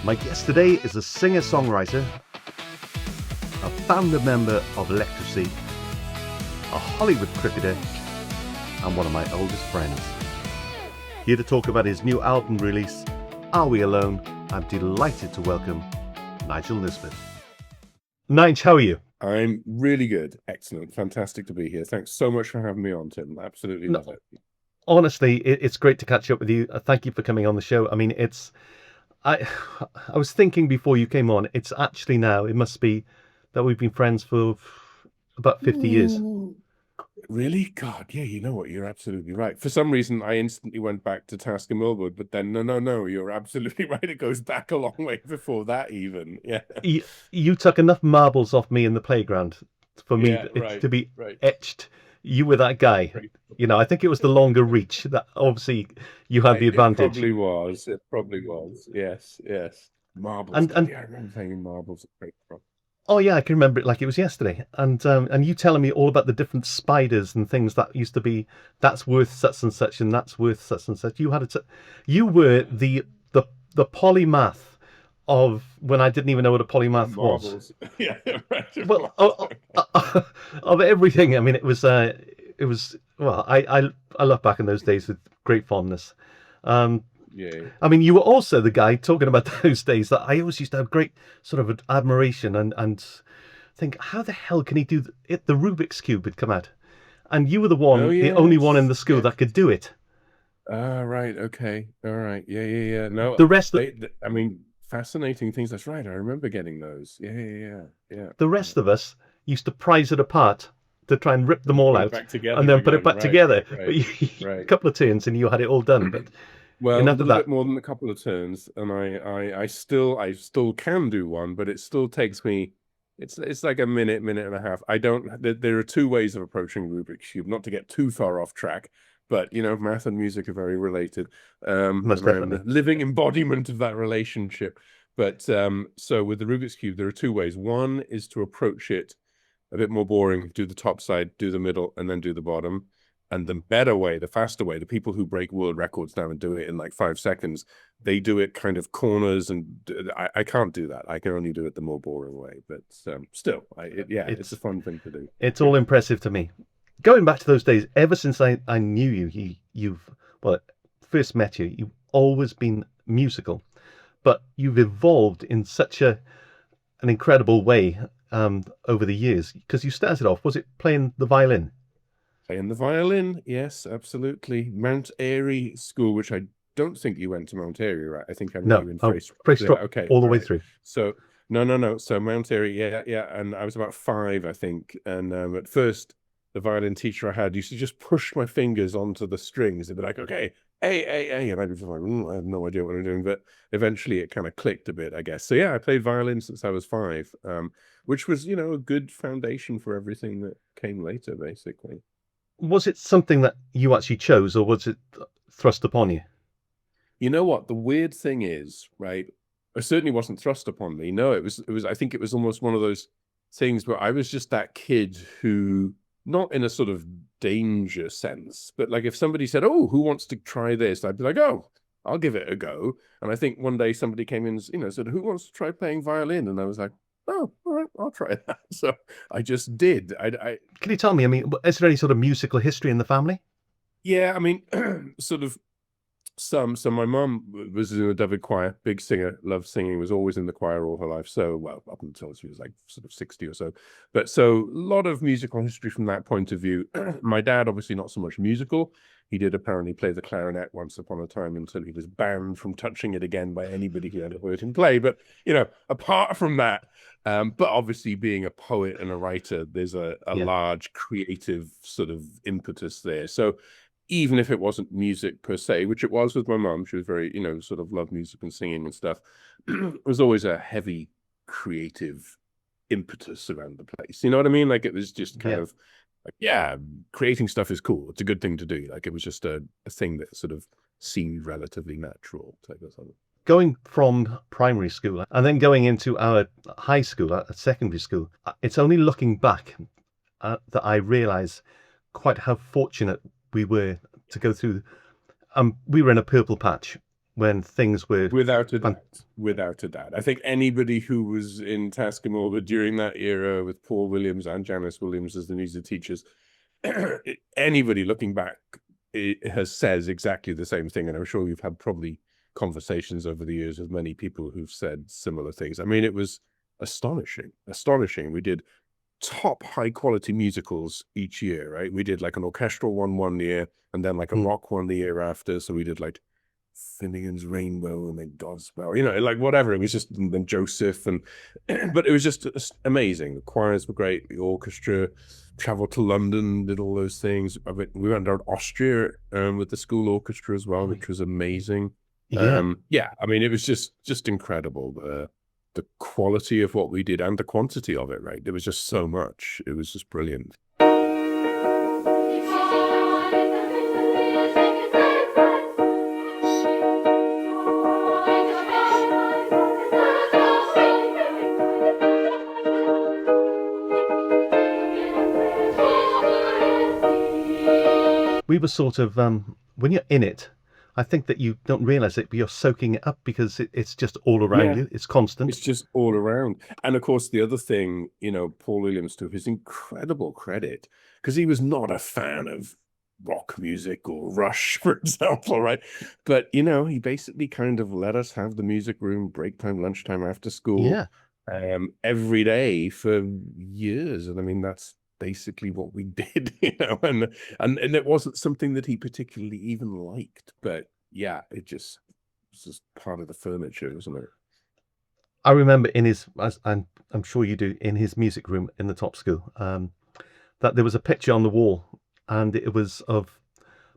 My guest today is a singer-songwriter, a founder member of Electrasy, a Hollywood cricketer, and one of my oldest friends. Here to talk about his new album release, Are We Alone? I'm delighted to welcome Nigel Nisbet. Nige, how are you? I'm really good. Excellent. Fantastic to be here. Thanks so much for having me on, Tim. Absolutely love it. Honestly, it's great to catch up with you. Thank you for coming on the show. I mean, I was thinking before you came on, it's actually now, it must be that we've been friends for about 50 years. Really? God, yeah, you know what? You're absolutely right. For some reason, I instantly went back to Task and Milward, but then no, you're absolutely right. It goes back a long way before that even. Yeah. You took enough marbles off me in the playground for me to be etched. You were that guy. Right. You know, I think it was the longer reach that obviously you had the advantage. It probably was. Yes. Marbles. And yeah, I remember playing marbles. oh yeah, I can remember it like it was yesterday. And you telling me all about the different spiders and things that used to be, that's worth such and such and that's worth such and such. You were the polymath of when I didn't even know what a polymath was. Yeah, right. Well, of everything. I mean, it was. Well, I look back in those days with great fondness. Yeah. I mean, you were also the guy talking about those days that I always used to have great sort of admiration and think, how the hell can he do it? The Rubik's Cube had come out, and you were the only one in the school that could do it. Right. Okay. All right. Yeah. No, the rest. I mean, fascinating things. That's right. I remember getting those. Yeah. The rest of us used to prize it apart to try and rip them all out and then put it back together. Right. A couple of turns and you had it all done. But well, a little bit more than a couple of turns, and I still can do one, but it still takes me. It's like a minute and a half. There are two ways of approaching Rubik's Cube, not to get too far off track. But, you know, math and music are very related. Most definitely. The living embodiment of that relationship. But so with the Rubik's Cube, there are two ways. One is to approach it a bit more boring, do the top side, do the middle, and then do the bottom. And the better way, the faster way, the people who break world records now and do it in like 5 seconds, they do it kind of corners. And I can't do that. I can only do it the more boring way. But still, it's a fun thing to do. It's all impressive to me. Going back to those days, ever since I knew you've first met you, you've always been musical, but you've evolved in such an incredible way over the years. Because you started off, was it playing the violin? Playing the violin, yes, absolutely. Mount Airy School, which I don't think you went to Mount Airy, right? I think I met you in Freystrop, okay, all the way through. So no. So Mount Airy, yeah. And I was about 5, I think. And at first, the violin teacher I had used to just push my fingers onto the strings. They'd be like, okay, A, and I'd be like, I have no idea what I'm doing. But eventually it kind of clicked a bit, I guess. So yeah, I played violin since I was 5, which was, you know, a good foundation for everything that came later, basically. Was it something that you actually chose, or was it thrust upon you? You know what? The weird thing is, right? It certainly wasn't thrust upon me. No, it was. I think it was almost one of those things where I was just that kid who, not in a sort of danger sense, but like if somebody said, oh, who wants to try this? I'd be like, oh, I'll give it a go. And I think one day somebody came in, you know, said, who wants to try playing violin? And I was like, oh, all right, I'll try that. So I just did. Can you tell me, I mean, is there any sort of musical history in the family? Yeah, I mean, sort of some. So my mum was in a David choir, big singer, loved singing, was always in the choir all her life. So, well, up until she was like sort of 60 or so. But so a lot of musical history from that point of view. My dad, obviously not so much musical. He did apparently play the clarinet once upon a time until he was banned from touching it again by anybody who had heard him play. But, you know, apart from that, but obviously being a poet and a writer, there's a large creative sort of impetus there. So even if it wasn't music per se, which it was with my mum, she was very, you know, sort of loved music and singing and stuff. It was always a heavy creative impetus around the place. You know what I mean? Like it was just kind of like, creating stuff is cool. It's a good thing to do. Like it was just a thing that sort of seemed relatively natural type of something. Going from primary school and then going into our high school, at secondary school, it's only looking back that I realise quite how fortunate we were to go through. We were in a purple patch when things were Without a doubt. Without a doubt. I think anybody who was in Task and Milward during that era with Paul Williams and Janice Williams as the music teachers, anybody looking back says exactly the same thing. And I'm sure you've had probably conversations over the years with many people who've said similar things. I mean, it was astonishing. We did top high quality musicals each year, right? We did like an orchestral one year, and then like a rock one the year after. So we did like Finnegan's Rainbow and then Godspell, you know, like whatever. It was just, and then Joseph, and but it was just amazing. The choirs were great. The orchestra traveled to London, did all those things. We went down to Austria with the school orchestra as well, which was amazing. Yeah, I mean, it was just incredible. The quality of what we did and the quantity of it, right? There was just so much. It was just brilliant. We were sort of, when you're in it, I think that you don't realize it, but you're soaking it up because it's just all around you. It's constant. It's just all around. And of course, the other thing, you know, Paul Williams, to his incredible credit, because he was not a fan of rock music or Rush, for example, right? But, you know, he basically kind of let us have the music room, break time, lunchtime, after school, every day for years. And I mean, that's basically what we did, you know, and it wasn't something that he particularly even liked, but yeah, it just was just part of the furniture, wasn't it? I remember in his, as I'm sure you do, in his music room in the top school, that there was a picture on the wall, and it was of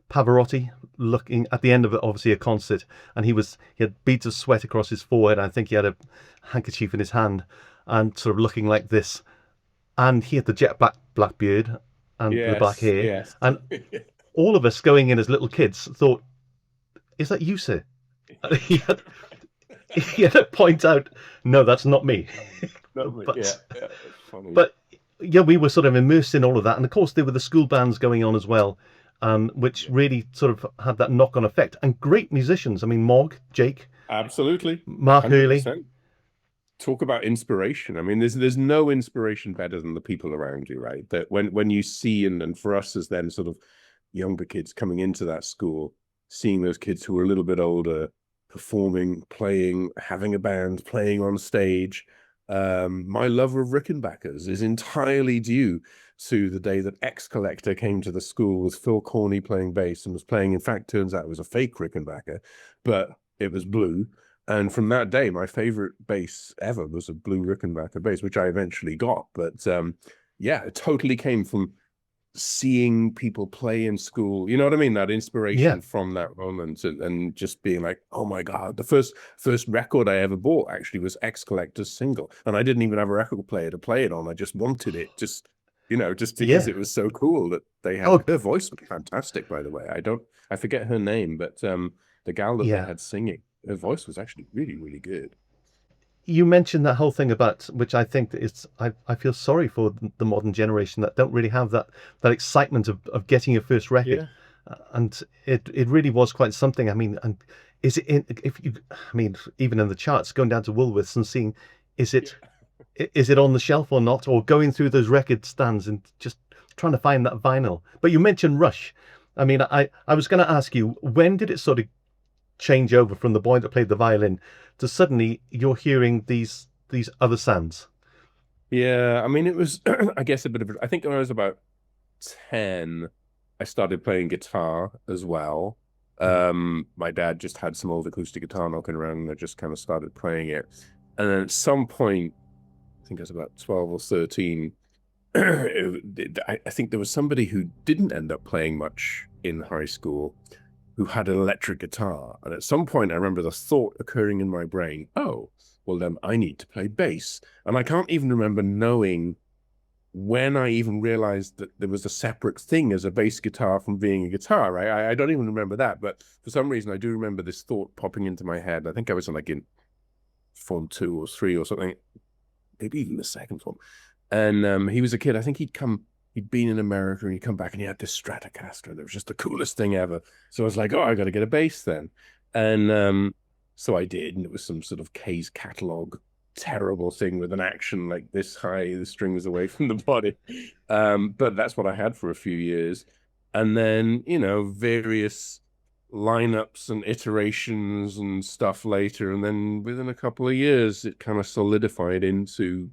Pavarotti looking at the end of obviously a concert, and he had beads of sweat across his forehead. I think he had a handkerchief in his hand and sort of looking like this. And he had the jet black beard and the black hair. Yes. And all of us going in as little kids thought, is that you, sir? He had to point out, no, that's not me. But, it's funny. But yeah, we were sort of immersed in all of that. And of course, there were the school bands going on as well, which really sort of had that knock-on effect. And great musicians. I mean, Mog, Jake. Absolutely. Mark 100%. Hurley. Talk about inspiration. I mean, there's no inspiration better than the people around you, right? That when you see, and for us as then sort of younger kids coming into that school, seeing those kids who are a little bit older, performing, playing, having a band, playing on stage. My love of Rickenbackers is entirely due to the day that X Collector came to the school with Phil Corney playing bass and was playing, in fact, turns out it was a fake Rickenbacker, but it was blue. And from that day, my favorite bass ever was a blue Rickenbacker bass, which I eventually got. But yeah, it totally came from seeing people play in school. You know what I mean? That inspiration from that moment, and just being like, oh my God, the first record I ever bought actually was X Collector's single. And I didn't even have a record player to play it on. I just wanted it, just because it was so cool that they had. Her voice was fantastic, by the way. I forget her name, but the gal that they had singing, her voice was actually really, really good. You mentioned that whole thing about, which I think is, I feel sorry for the modern generation that don't really have that excitement of getting your first record. And it really was quite something. I mean, and is it even in the charts, going down to Woolworths and seeing, is it on the shelf or not, or going through those record stands and just trying to find that vinyl. But you mentioned Rush. I mean, I was going to ask you, when did it sort of change over from the boy that played the violin to suddenly you're hearing these other sounds? Yeah, I mean, it was, I guess, a bit of, I think when I was about 10, I started playing guitar as well. My dad just had some old acoustic guitar knocking around, and I just kind of started playing it. And then at some point, I think I was about 12 or 13, I think there was somebody who didn't end up playing much in high school who had an electric guitar. And at some point, I remember the thought occurring in my brain, oh, well, then I need to play bass. And I can't even remember knowing when I even realized that there was a separate thing as a bass guitar from being a guitar, right? I don't even remember that. But for some reason, I do remember this thought popping into my head. I think I was in Form 2 or 3 or something, maybe even the second form. And he was a kid. I think he'd been in America, and he'd come back and he had this Stratocaster. That was just the coolest thing ever. So I was like, oh, I got to get a bass then. And So I did, and it was some sort of K's catalog terrible thing with an action like this high, the string was away from the body. But that's what I had for a few years. And then, you know, various lineups and iterations and stuff later. And then within a couple of years, it kind of solidified into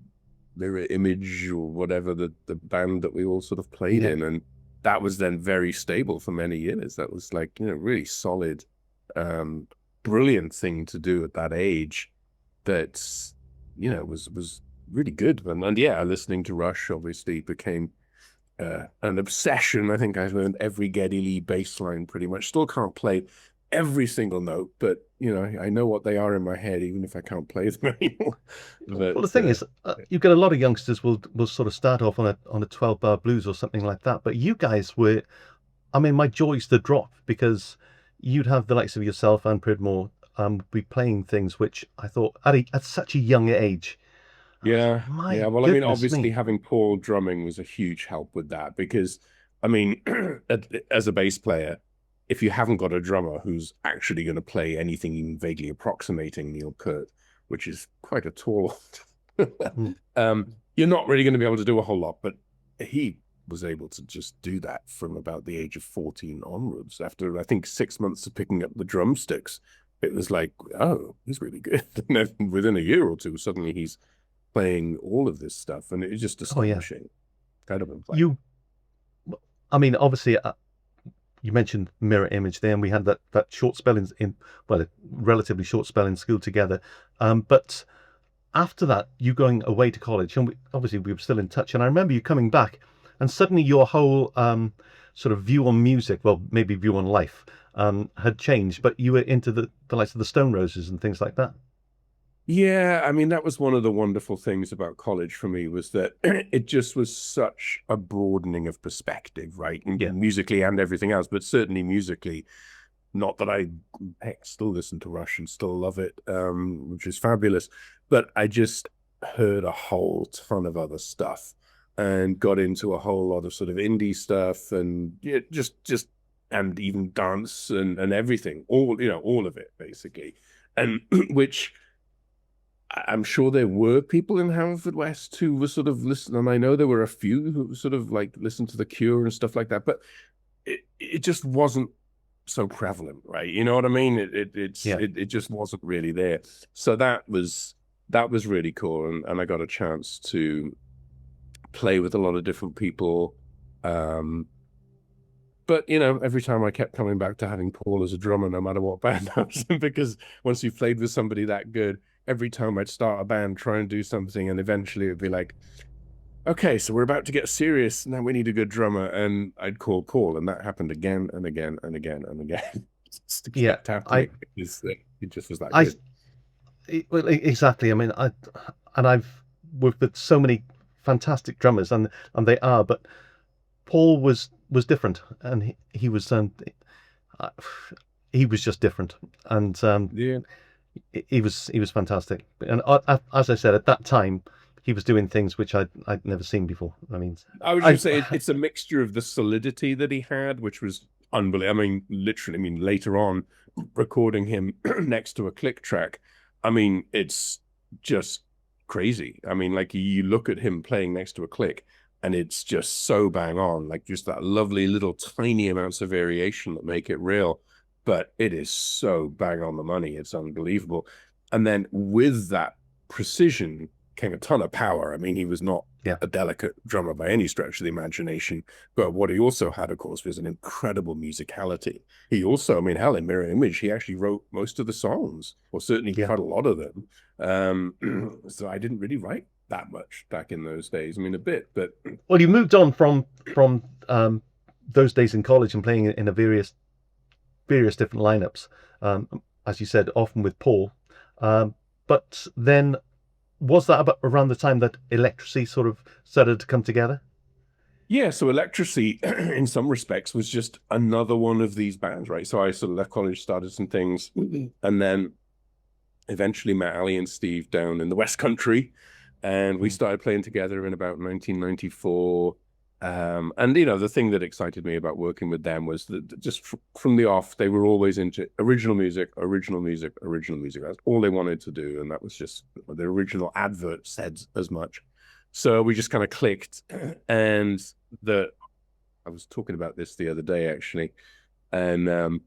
Mirror Image or whatever, the band that we all sort of played in. And that was then very stable for many years. That was like, you know, really solid, brilliant thing to do at that age. That's, you know, was really good. And yeah, listening to Rush obviously became an obsession. I think I've learned every Geddy Lee bass line pretty much. Still can't play every single note, but you know, I know what they are in my head, even if I can't play them anymore. But, well, the thing is, you get a lot of youngsters will sort of start off on a 12-bar blues or something like that. But you guys were, I mean, my joy's the drop, because you'd have the likes of yourself and Pridmore be playing things which I thought at such a young age. Yeah, yeah. Well, I mean, obviously me. having Paul drumming was a huge help with that, because, I mean, as a bass player, if you haven't got a drummer who's actually going to play anything even vaguely approximating Neil Peart, which is quite a tall, you're not really going to be able to do a whole lot. But he was able to just do that from about the age of 14 onwards. After, I think, 6 months of picking up the drumsticks, it was like, oh, he's really good. And then within a year or two, suddenly he's playing all of this stuff, and it's just astonishing. Kind of you, I mean, obviously, you mentioned Mirror Image there, and we had that short spell in well, a relatively short spell in school together. But after that, you going away to college, and obviously we were still in touch. And I remember you coming back, and suddenly your whole sort of view on music, well, maybe view on life, had changed. But you were into the likes of the Stone Roses and things like that. Yeah, I mean, that was one of the wonderful things about college for me, was that it just was such a broadening of perspective, right? And musically and everything else, but certainly musically. Not that I still listen to Rush and still love it, which is fabulous, but I just heard a whole ton of other stuff and got into a whole lot of sort of indie stuff, and just and even dance and everything, all, you know, all of it basically. And which I'm sure there were people in Haverfordwest who were sort of listening, and I know there were a few who sort of like listened to The Cure and stuff like that, but it just wasn't so prevalent, right? You know what I mean? It just wasn't really there. So that was really cool, and I got a chance to play with a lot of different people. But, you know, every time I kept coming back to having Paul as a drummer, no matter what band I was in, because once you played with somebody that good, every time I'd start a band, try and do something, and eventually it'd be like, okay, so we're about to get serious. Now we need a good drummer. And I'd call Paul, and that happened again and again and again and again. It just was that good. Well, exactly. I mean, I've worked with so many fantastic drummers, and they are, but Paul was different, and he was just different, and he was fantastic. And as I said, at that time, he was doing things which I'd never seen before. I mean, I would just say it's a mixture of the solidity that he had, which was unbelievable. I mean, literally, I mean, later on, recording him next to a click track, I mean, it's just crazy. I mean, like, you look at him playing next to a click, and it's just so bang on, like just that lovely little tiny amounts of variation that make it real. But it is so bang on the money. It's unbelievable. And then with that precision came a ton of power. I mean, he was not a delicate drummer by any stretch of the imagination, but what he also had, of course, was an incredible musicality. He also, I mean, hell, in Mirror Image, he actually wrote most of the songs, or certainly quite a lot of them. So I didn't really write that much back in those days. I mean, a bit, but well, you moved on from those days in college and playing in a various different lineups, as you said, often with Paul. But then, was that about around the time that Electrasy sort of started to come together? Yeah, so Electrasy, in some respects, was just another one of these bands, right? So I sort of left college, started some things, and then eventually met Ali and Steve down in the West Country, and we started playing together in about 1994. And the thing that excited me about working with them was that just from the off, they were always into original music, original music, original music. That's all they wanted to do, and that was just the original advert said as much. So we just kind of clicked, and I was talking about this the other day actually, and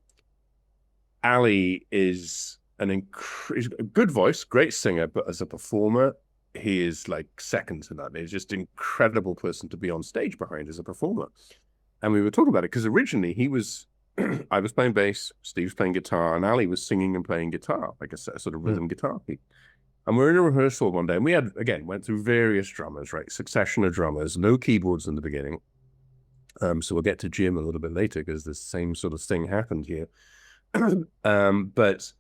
Ali is he's a good voice, great singer, but as a performer, he is like second to none. He's just an incredible person to be on stage behind as a performer. And we were talking about it because originally he was, I was playing bass, Steve was playing guitar, and Ali was singing and playing guitar, like a sort of rhythm guitar. And we're in a rehearsal one day, and we had, again, went through various drummers, right? Succession of drummers, no keyboards in the beginning. So we'll get to Jim a little bit later because the same sort of thing happened here. But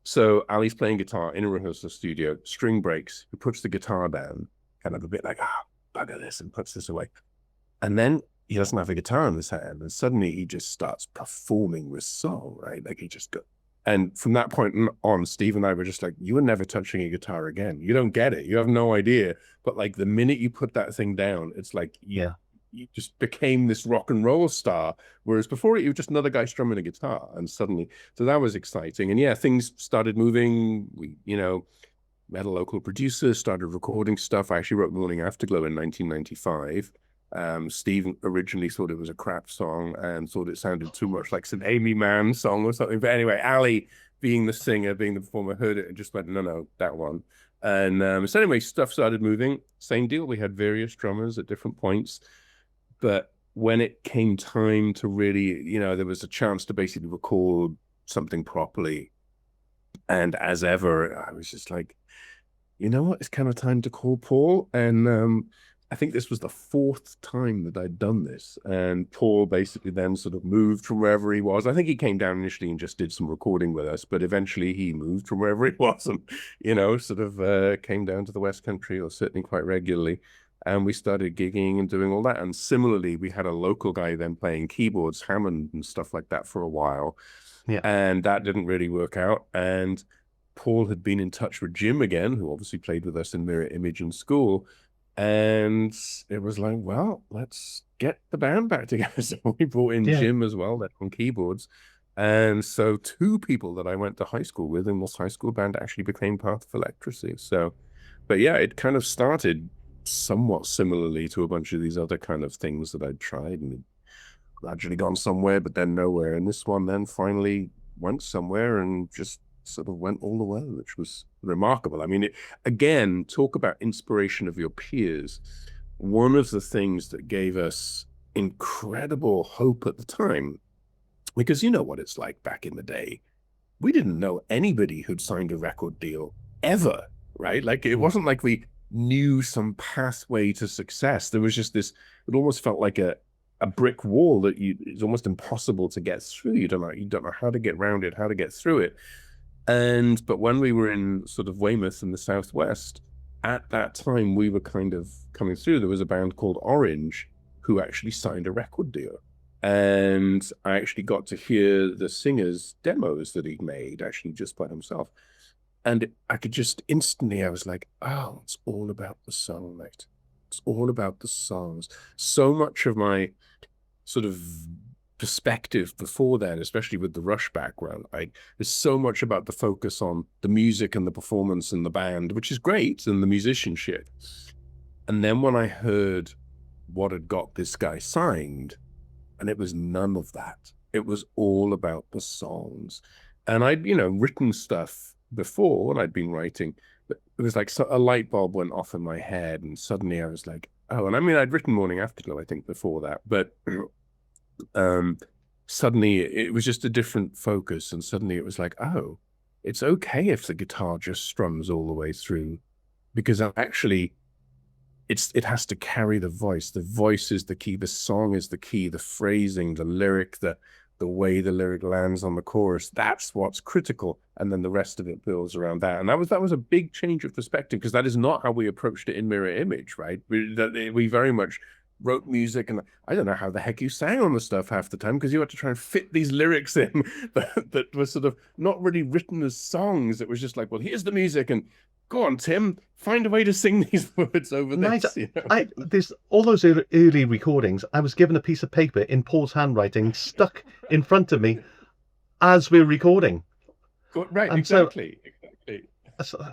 so Ali's playing guitar in a rehearsal studio, string breaks, he puts the guitar down, kind of a bit like, bugger this, and puts this away. And then he doesn't have a guitar in his hand, and suddenly he just starts performing with song, right? Like he just got, and from that point on, Steve and I were just like, you are never touching a guitar again. You don't get it. You have no idea. But like the minute you put that thing down, it's like, Yeah. You just became this rock and roll star, whereas before you were just another guy strumming a guitar. And suddenly, so that was exciting. And yeah, things started moving. We, met a local producer, started recording stuff. I actually wrote Morning Afterglow in 1995. Steve originally thought it was a crap song and thought it sounded too much like some Amy Mann song or something. But anyway, Ali, being the singer, being the performer, heard it and just went, no, that one. And so anyway, stuff started moving. Same deal. We had various drummers at different points. But when it came time to really, there was a chance to basically record something properly. And as ever, I was just like, you know what? It's kind of time to call Paul. And I think this was the fourth time that I'd done this. And Paul basically then sort of moved from wherever he was. I think he came down initially and just did some recording with us, but eventually he moved from wherever he was and, sort of came down to the West Country, or certainly quite regularly. And we started gigging and doing all that. And similarly, we had a local guy then playing keyboards, Hammond and stuff like that for a while. Yeah. And that didn't really work out. And Paul had been in touch with Jim again, who obviously played with us in Mirror Image in school. And it was like, well, let's get the band back together. So we brought in Jim as well, that on keyboards. And so two people that I went to high school with in this high school band actually became part of Electrasy. So, but yeah, it kind of started somewhat similarly to a bunch of these other kind of things that I'd tried and gradually gone somewhere, but then nowhere. And this one then finally went somewhere and just sort of went all the way, which was remarkable. I mean, again, talk about inspiration of your peers. One of the things that gave us incredible hope at the time, because you know what it's like back in the day, we didn't know anybody who'd signed a record deal ever, right? Like it wasn't like we knew some pathway to success. There was just this, it almost felt like a brick wall that it's almost impossible to get through. You don't know how to get around it, how to get through it. But when we were in sort of Weymouth in the Southwest, at that time we were kind of coming through. There was a band called Orange who actually signed a record deal. And I actually got to hear the singer's demos that he'd made actually just by himself. And I could just instantly, I was like, oh, it's all about the song, mate. It's all about the songs. So much of my sort of perspective before then, especially with the Rush background, there's so much about the focus on the music and the performance and the band, which is great, and the musicianship. And then when I heard what had got this guy signed, and it was none of that. It was all about the songs. And I'd, written stuff before, and I'd been writing, but it was like a light bulb went off in my head, and suddenly I was like, oh, and I mean, I'd written Morning Afterglow, I think, before that, but suddenly it was just a different focus, and suddenly it was like, oh, it's okay if the guitar just strums all the way through, because actually it has to carry the voice. The voice is the key, the song is the key, the phrasing, the lyric, the way the lyric lands on the chorus, that's what's critical. And then the rest of it builds around that. And that was a big change of perspective, because that is not how we approached it in Mirror Image, right? We very much wrote music, and I don't know how the heck you sang on the stuff half the time, because you had to try and fit these lyrics in that were sort of not really written as songs. It was just like, well, here's the music, and go on, Tim, find a way to sing these words over Nigel, this. You know? there's all those early recordings. I was given a piece of paper in Paul's handwriting, stuck in front of me as we're recording. Right, And exactly.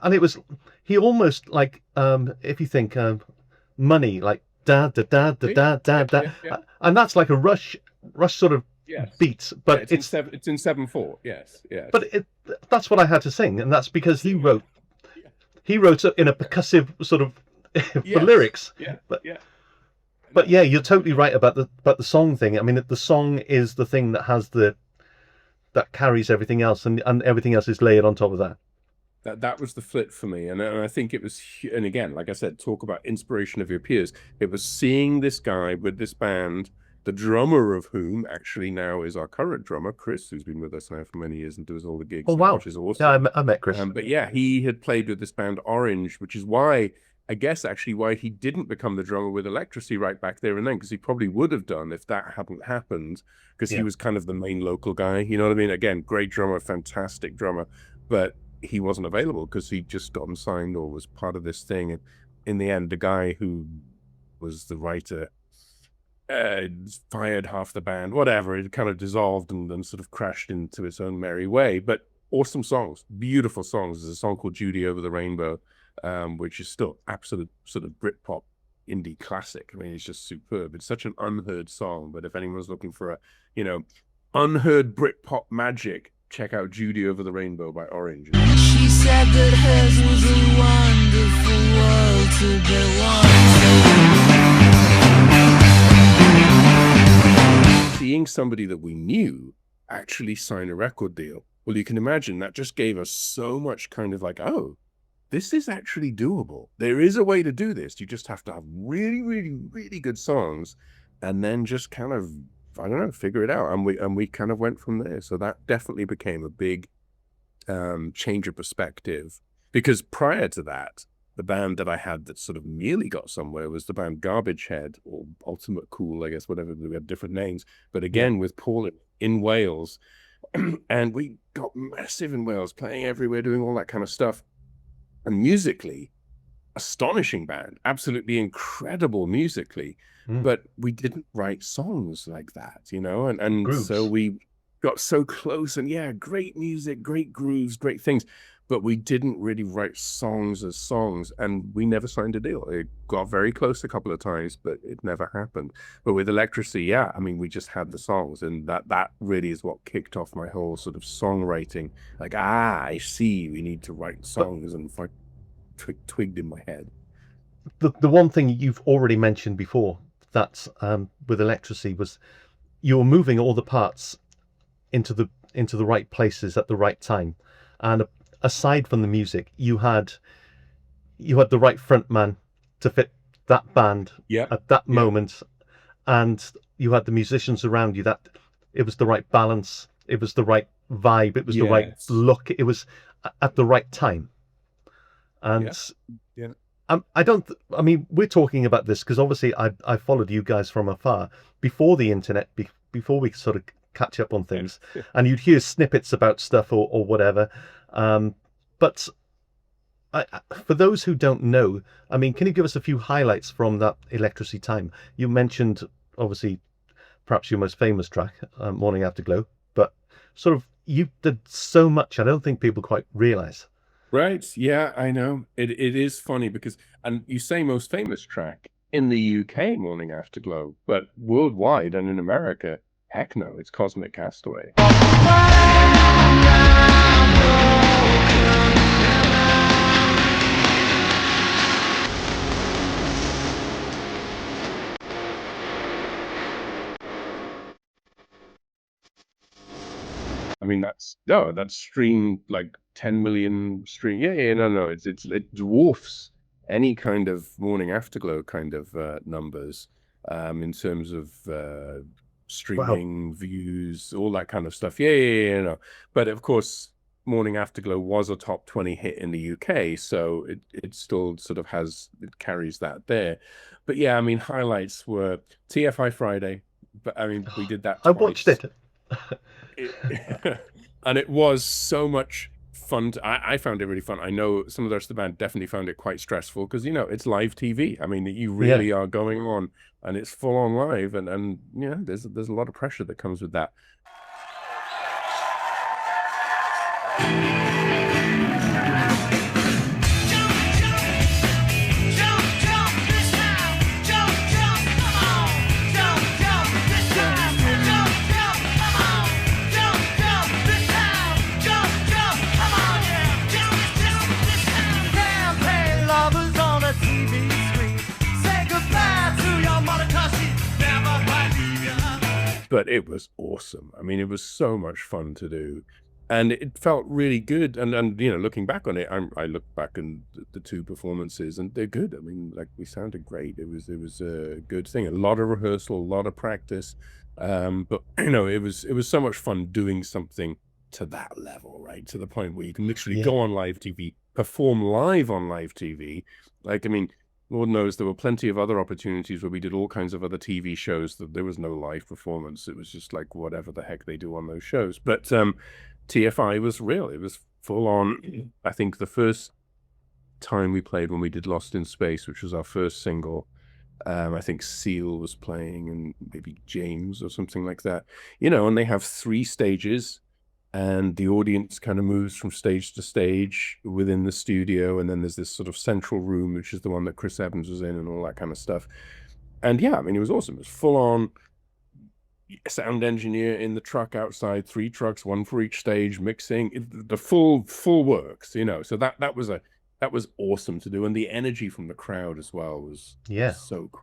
and it was, he almost like, if you think money, like da da da da da da da, and that's like a rush sort of beat, but it's in 7/4. Yes. But that's what I had to sing, and that's because he wrote in a percussive sort of for lyrics. But yeah, you're totally right about the song thing. I mean, the song is the thing that has that carries everything else, and everything else is layered on top of that. That was the flip for me, and I think it was. And again, like I said, talk about inspiration of your peers. It was seeing this guy with this band, the drummer of whom actually now is our current drummer, Chris, who's been with us now for many years and does all the gigs. Oh wow, which is awesome. Yeah, I met Chris. But yeah, he had played with this band Orange, which is why, I guess, actually why he didn't become the drummer with Electrasy right back there and then, because he probably would have done if that hadn't happened, because he was kind of the main local guy. You know what I mean? Again, great drummer, fantastic drummer, but he wasn't available because he just gotten signed or was part of this thing. And in the end, the guy who was the writer fired half the band, whatever. It kind of dissolved and sort of crashed into its own merry way. But awesome songs, beautiful songs. There's a song called Judy Over the Rainbow, which is still absolute sort of Britpop indie classic. I mean, it's just superb. It's such an unheard song, but if anyone's looking for a, unheard Britpop magic, check out Judy Over the Rainbow by Orange. She said that hers was a wonderful world to belong to. Seeing somebody that we knew actually sign a record deal, well, you can imagine that just gave us so much kind of like, oh, this is actually doable. There is a way to do this. You just have to have really, really, really good songs, and then just kind of, I don't know, figure it out. And we kind of went from there. So that definitely became a big change of perspective, because prior to that, the band that I had that sort of nearly got somewhere was the band Garbage Head, or Ultimate Cool, I guess, whatever. We had different names, but again, with Paul in Wales, and we got massive in Wales, playing everywhere, doing all that kind of stuff. And musically, astonishing band, absolutely incredible musically, but we didn't write songs like that, and so we got so close, and great music, great grooves, great things, but we didn't really write songs as songs, and we never signed a deal. It got very close a couple of times, but it never happened. But with Electrasy, I mean, we just had the songs, and that really is what kicked off my whole sort of songwriting. Like, I see, we need to write songs, and I twigged in my head. The one thing you've already mentioned before, that's with Electrasy, was you were moving all the parts into the right places at the right time, and aside from the music, you had the right frontman to fit that band at that moment, and you had the musicians around you, that it was the right balance, it was the right vibe, it was the right look, it was at the right time. And I mean, we're talking about this because obviously I followed you guys from afar before the internet, before we sort of catch up on things, and you'd hear snippets about stuff or whatever. But for those who don't know, I mean, can you give us a few highlights from that Electrasy time? You mentioned, obviously, perhaps your most famous track, Morning Afterglow, but sort of you did so much, I don't think people quite realize. Right. Yeah, I know. It is funny because, and you say most famous track in the UK, Morning Afterglow, but worldwide and in America, heck no, it's Cosmic Castaway. I mean, that's streamed like 10 million stream. No, it dwarfs any kind of Morning Afterglow kind of numbers in terms of streaming views, all that kind of stuff. No. But of course, Morning Afterglow was a top 20 hit in the UK, so it still sort of carries that there. But I mean, highlights were TFI Friday. But I mean, we did that twice. I watched it. And it was so much fun. I found it really fun. I know some of the rest of the band definitely found it quite stressful because, you know, it's live TV. I mean, you really are going on and it's full on live, and yeah, there's a lot of pressure that comes with that. But it was awesome. I mean, it was so much fun to do, and it felt really good. And you know, looking back on it, I look back on the two performances, and they're good. I mean, like, we sounded great. It was a good thing. A lot of rehearsal, a lot of practice, but you know, it was so much fun doing something to that level, right? To the point where you can literally go on live TV, perform live on live TV. Like, I mean, Lord knows there were plenty of other opportunities where we did all kinds of other TV shows that there was no live performance. It was just like whatever the heck they do on those shows. But TFI was real. It was full on. I think the first time we played, when we did Lost in Space, which was our first single, I think Seal was playing and maybe James or something like that. You know, and they have 3 stages. And the audience kind of moves from stage to stage within the studio. And then there's this sort of central room, which is the one that Chris Evans was in and all that kind of stuff. And yeah, I mean, it was awesome. It was full on sound engineer in the truck outside, 3 trucks, 1 for each stage, mixing, the full works, you know. So that was awesome to do. And the energy from the crowd as well was so cool.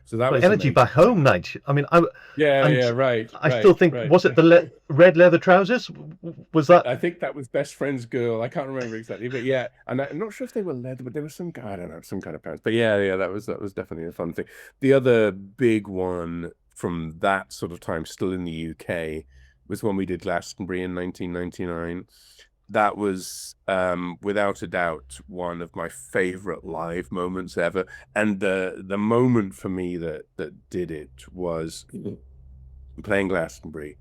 So that was energy amazing. back home, Nige. I mean, right. I still think, was it the red leather trousers? Was that? I think that was Best Friend's Girl. I can't remember exactly, but yeah. And I'm not sure if they were leather, but there was some guy, I don't know, some kind of pants. But yeah, that was definitely a fun thing. The other big one from that sort of time, still in the UK, was when we did Glastonbury in 1999. That was without a doubt one of my favorite live moments ever. And the moment for me that did it was playing Glastonbury,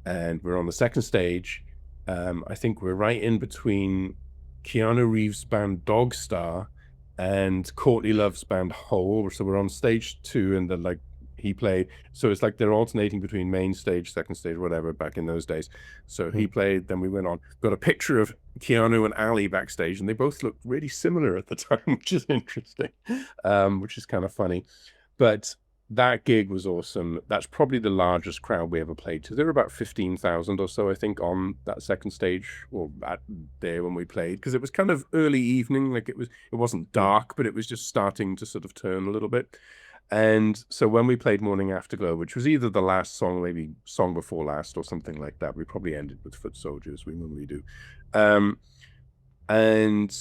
and we're on the second stage. I think we're right in between Keanu Reeves' band Dogstar and Courtney Love's band Hole. So we're on stage 2, and like, he played, so it's like they're alternating between main stage, second stage, whatever, back in those days. So he played, then we went on. Got a picture of Keanu and Ali backstage, and they both looked really similar at the time, which is interesting, which is kind of funny. But that gig was awesome. That's probably the largest crowd we ever played to. There were about 15,000 or so, I think, on that second stage, or that day when we played, because it was kind of early evening. Like, it wasn't dark, but it was just starting to sort of turn a little bit. And so when we played Morning Afterglow, which was either the last song, maybe song before last or something like that, we probably ended with Foot Soldiers, we normally do. And,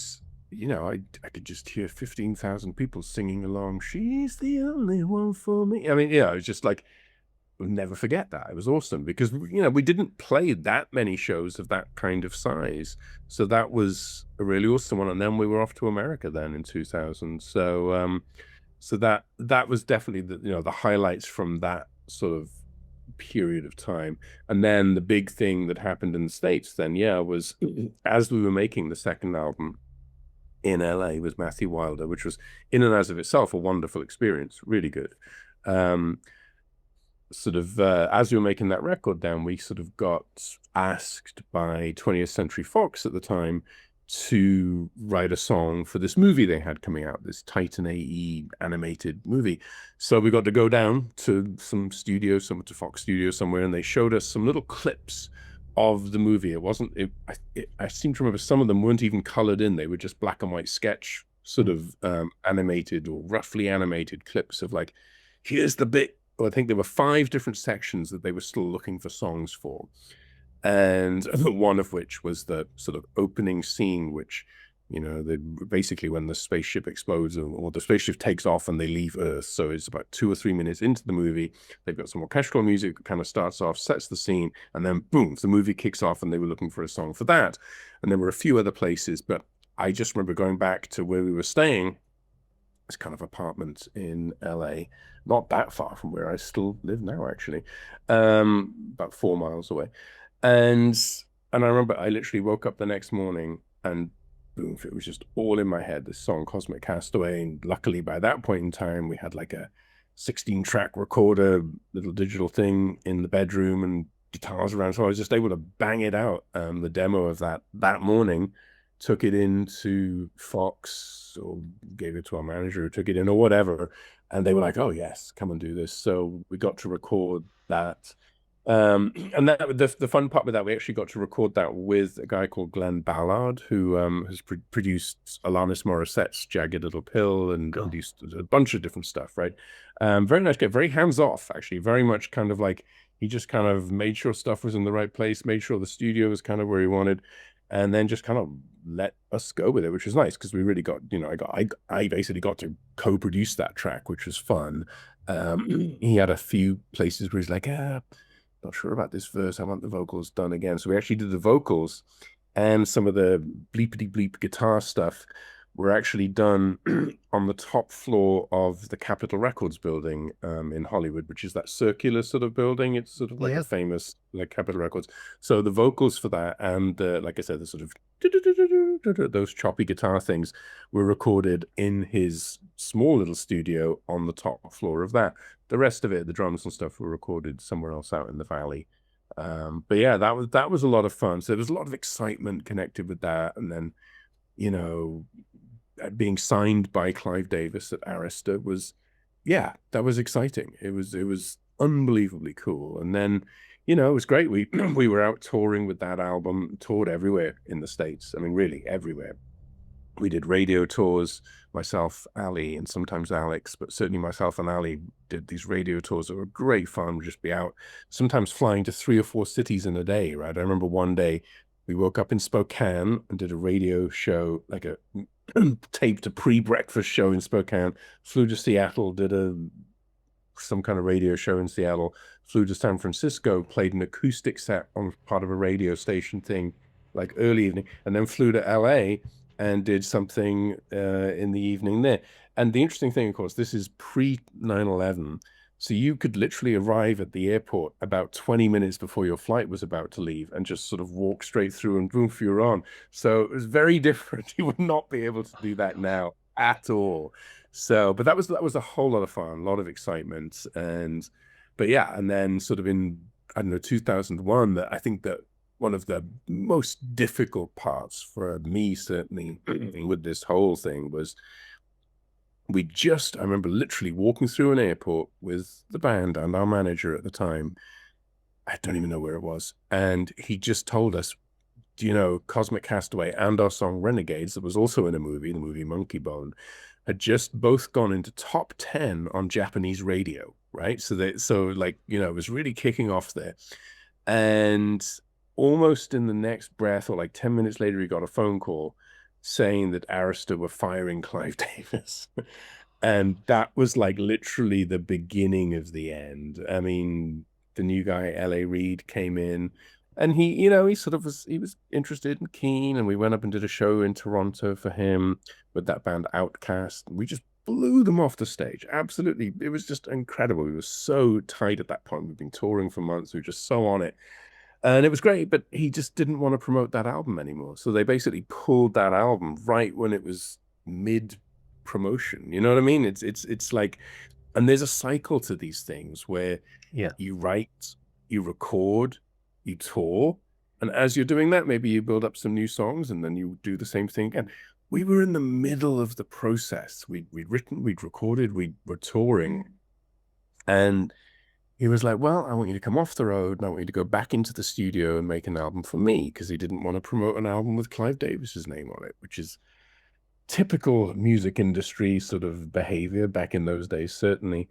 you know, I could just hear 15,000 people singing along, "She's the only one for me." I mean, yeah, it was just like, we'll never forget that. It was awesome because, you know, we didn't play that many shows of that kind of size. So that was a really awesome one. And then we were off to America then in 2000. So that was definitely the highlights from that sort of period of time. And then the big thing that happened in the States then, was as we were making the second album in LA with Matthew Wilder, which was in and as of itself a wonderful experience, really good. As we were making that record down, we sort of got asked by 20th Century Fox at the time to write a song for this movie they had coming out, this Titan A.E. animated movie. So we got to go down to some studio, to Fox Studio somewhere, and they showed us some little clips of the movie. I seem to remember some of them weren't even colored in. They were just black and white sketch sort of animated or roughly animated clips of, like, here's the bit. Well, I think there were 5 different sections that they were still looking for songs for. And one of which was the sort of opening scene, which, you know, basically when the spaceship explodes or the spaceship takes off and they leave Earth. So it's about 2 or 3 minutes into the movie. They've got some orchestral music that kind of starts off, sets the scene, and then boom, the movie kicks off, and they were looking for a song for that. And there were a few other places, but I just remember going back to where we were staying, this kind of apartment in LA, not that far from where I still live now, actually, about 4 miles away. And And I remember I literally woke up the next morning and boom, it was just all in my head, this song, Cosmic Castaway. And luckily by that point in time, we had like a 16-track recorder, little digital thing in the bedroom and guitars around. So I was just able to bang it out. The demo of that morning, took it into Fox or gave it to our manager who took it in or whatever. And they were like, oh, yes, come and do this. So we got to record that. And that the fun part with that, we actually got to record that with a guy called Glenn Ballard, who has produced Alanis Morissette's Jagged Little Pill and produced a bunch of different stuff, right? Very nice guy, very hands-off, actually, very much kind of like, he just kind of made sure stuff was in the right place, made sure the studio was kind of where he wanted, and then just kind of let us go with it, which was nice because we really got, you know, I basically got to co-produce that track, which was fun. He had a few places where he's like, not sure about this verse, I want the vocals done again. So we actually did the vocals, and some of the bleepity bleep guitar stuff were actually done on the top floor of the Capitol Records building in Hollywood, which is that circular sort of building. It's sort of like a famous like Capitol Records. So the vocals for that and like I said, the sort of those choppy guitar things were recorded in his small little studio on the top floor of that. The rest of it, the drums and stuff, were recorded somewhere else out in the valley. But yeah, that was a lot of fun. So there was a lot of excitement connected with that. And then, you know, being signed by Clive Davis at Arista was, yeah, that was exciting. It was unbelievably cool. And then, you know, it was great. We were out touring with that album, toured everywhere in the States. I mean, really everywhere. We did radio tours, myself, Ali, and sometimes Alex, but certainly myself and Ali did these radio tours that were great fun. We'd just be out, sometimes flying to 3 or 4 cities in a day, right? I remember one day we woke up in Spokane and did a radio show, like a taped a pre-breakfast show in Spokane, flew to Seattle, did some kind of radio show in Seattle, flew to San Francisco, played an acoustic set on part of a radio station thing, like early evening, and then flew to LA and did something in the evening there. And the interesting thing, of course, this is pre 9/11. So you could literally arrive at the airport about 20 minutes before your flight was about to leave and just sort of walk straight through and boom, you're on. So it was very different. You would not be able to do that now at all. So, but that was a whole lot of fun, a lot of excitement. But yeah, and then sort of in, I don't know, 2001, that I think that one of the most difficult parts for me, certainly, with this whole thing was I remember literally walking through an airport with the band and our manager at the time. I don't even know where it was. And he just told us, do you know, Cosmic Castaway and our song Renegades, that was also in the movie Monkey Bone, had just both gone into top 10 on Japanese radio, right? So like, you know, it was really kicking off there. And almost in the next breath, or like 10 minutes later, he got a phone call saying that Arista were firing Clive Davis. And that was like literally the beginning of the end. I mean, the new guy, L.A. Reid, came in, and he, you know, he was interested and keen, and we went up and did a show in Toronto for him with that band Outcast. We just blew them off the stage. Absolutely. It was just incredible. We were so tight at that point. We've been touring for months. We were just so on it. And it was great, but he just didn't want to promote that album anymore. So they basically pulled that album right when it was mid-promotion. You know what I mean? It's like, and there's a cycle to these things where you write, you record, you tour, and as you're doing that, maybe you build up some new songs, and then you do the same thing again. We were in the middle of the process. We'd written, we'd recorded, we were touring, and he was like, well, I want you to come off the road and I want you to go back into the studio and make an album for me, because he didn't want to promote an album with Clive Davis's name on it, which is typical music industry sort of behavior back in those days, certainly.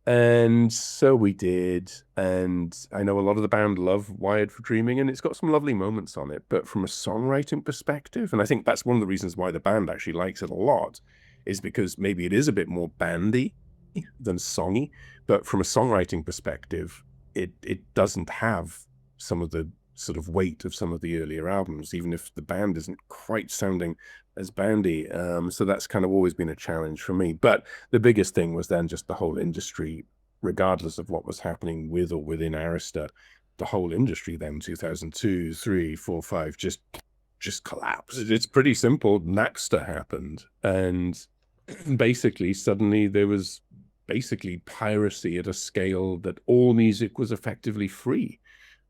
And so we did. And I know a lot of the band love Wired for Dreaming, and it's got some lovely moments on it. But from a songwriting perspective, and I think that's one of the reasons why the band actually likes it a lot, is because maybe it is a bit more bandy than songy, but from a songwriting perspective, it doesn't have some of the sort of weight of some of the earlier albums, even if the band isn't quite sounding as bandy. So that's kind of always been a challenge for me. But the biggest thing was then just the whole industry, regardless of what was happening with or within Arista, the whole industry then, 2002, 3, 4, 5, just collapsed. It's pretty simple. Napster happened, and basically suddenly there was basically piracy at a scale that all music was effectively free.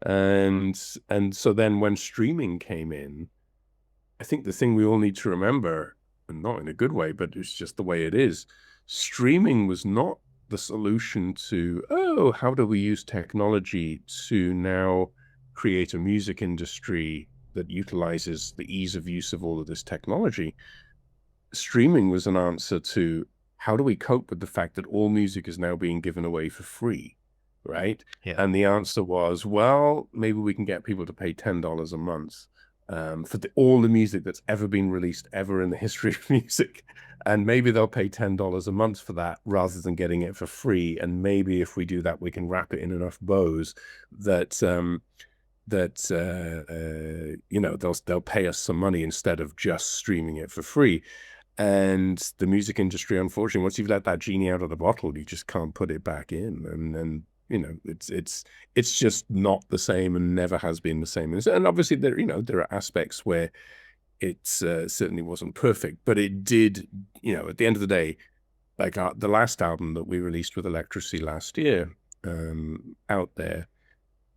And so then when streaming came in, I think the thing we all need to remember, and not in a good way, but it's just the way it is, streaming was not the solution to, oh, how do we use technology to now create a music industry that utilizes the ease of use of all of this technology. Streaming was an answer to, how do we cope with the fact that all music is now being given away for free, right? Yeah. And the answer was, well, maybe we can get people to pay $10 a month for all the music that's ever been released ever in the history of music. And maybe they'll pay $10 a month for that rather than getting it for free. And maybe if we do that, we can wrap it in enough bows that you know, they'll pay us some money instead of just streaming it for free. And the music industry, unfortunately, once you've let that genie out of the bottle, you just can't put it back in. And you know, it's just not the same, and never has been the same. And obviously, there are aspects where it certainly wasn't perfect, but it did. You know, at the end of the day, like the last album that we released with Electrasy last year, out there,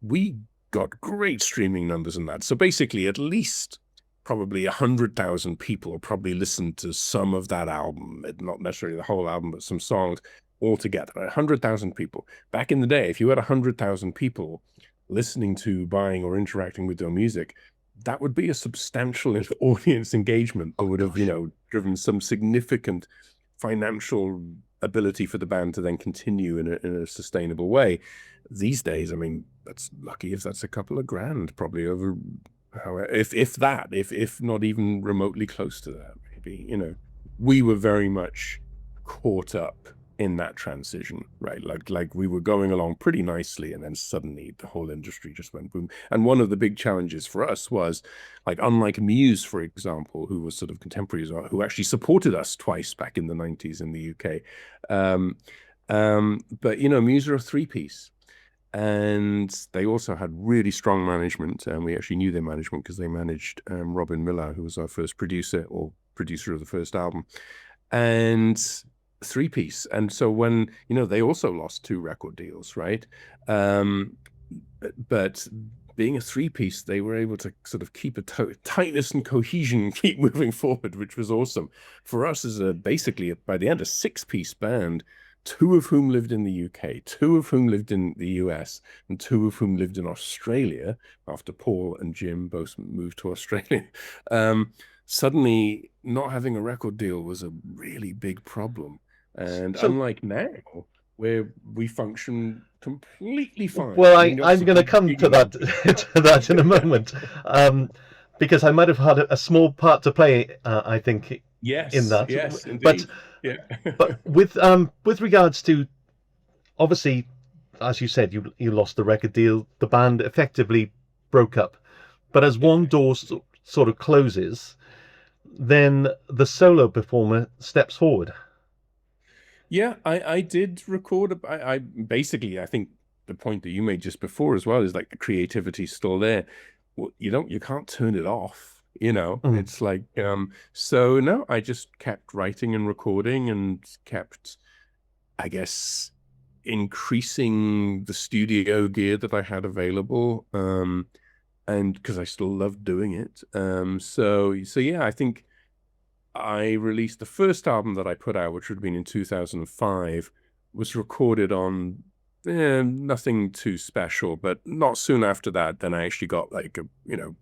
we got great streaming numbers in that. So basically, at least probably 100,000 people probably listened to some of that album, not necessarily the whole album, but some songs altogether. 100,000 people. Back in the day, if you had 100,000 people listening to, buying, or interacting with your music, that would be a substantial audience engagement that would have, you know, driven some significant financial ability for the band to then continue in a sustainable way. These days, I mean, that's lucky if that's a couple of grand, probably over, if not even remotely close to that, maybe. You know, we were very much caught up in that transition, right? Like we were going along pretty nicely, and then suddenly the whole industry just went boom. And one of the big challenges for us was, like, unlike Muse, for example, who was sort of contemporaries, who actually supported us twice back in the 90s in the UK. But, you know, Muse are a three-piece. And they also had really strong management, and we actually knew their management because they managed Robin Miller, who was our first producer, or producer of the first album, and three-piece. And so when, you know, they also lost 2 record deals, right? But being a three-piece, they were able to sort of keep a tightness and cohesion, keep moving forward, which was awesome. For us as basically, by the end, a 6-piece band, 2 of whom lived in the UK, 2 of whom lived in the US, and 2 of whom lived in Australia after Paul and Jim both moved to Australia. Suddenly, not having a record deal was a really big problem. And so, unlike now, where we function completely fine. Well, I'm going to come to that to that in a moment, because I might have had a small part to play, I think, yes, in that. Yes, indeed. But yeah. But with regards to, obviously, as you said, you lost the record deal. The band effectively broke up. But as one door sort of closes, then the solo performer steps forward. Yeah, I did record. I basically, I think the point that you made just before as well is, like, the creativity's still there. Well, you can't turn it off. You know, It's like, so no, I just kept writing and recording, and kept, I guess, increasing the studio gear that I had available. And because I still loved doing it. So yeah, I think I released the first album that I put out, which would have been in 2005, was recorded on nothing too special, but not soon after that, then I actually got, like, a, you know,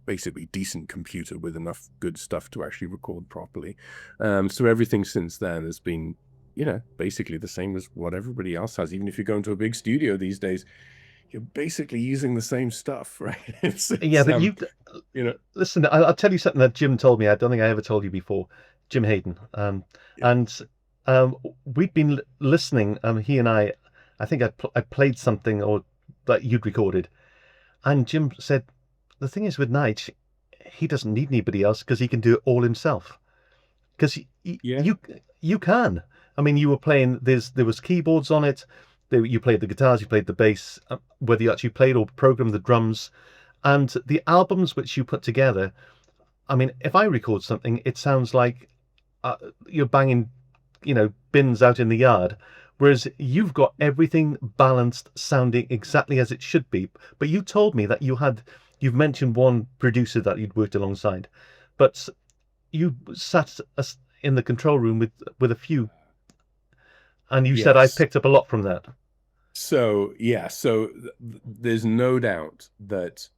basically decent computer with enough good stuff to actually record properly. So everything since then has been, you know, basically the same as what everybody else has. Even if you go into a big studio these days, you're basically using the same stuff, right? Yeah, but you know, listen, I'll tell you something that Jim told me. I don't think I ever told you before. Jim Hayden, and we'd been listening. He and I think I played something or that you'd recorded, and Jim said, the thing is with Nige, he doesn't need anybody else because he can do it all himself. Because you can. I mean, you were playing. There was keyboards on it. you played the guitars, you played the bass, whether you actually played or programmed the drums, and the albums which you put together. I mean, if I record something, it sounds like you're banging, bins out in the yard. Whereas you've got everything balanced, sounding exactly as it should be. But you told me that you've mentioned one producer that you'd worked alongside, but you sat in the control room with a few, and you said I Yes. picked up a lot from that. So yeah, there's no doubt that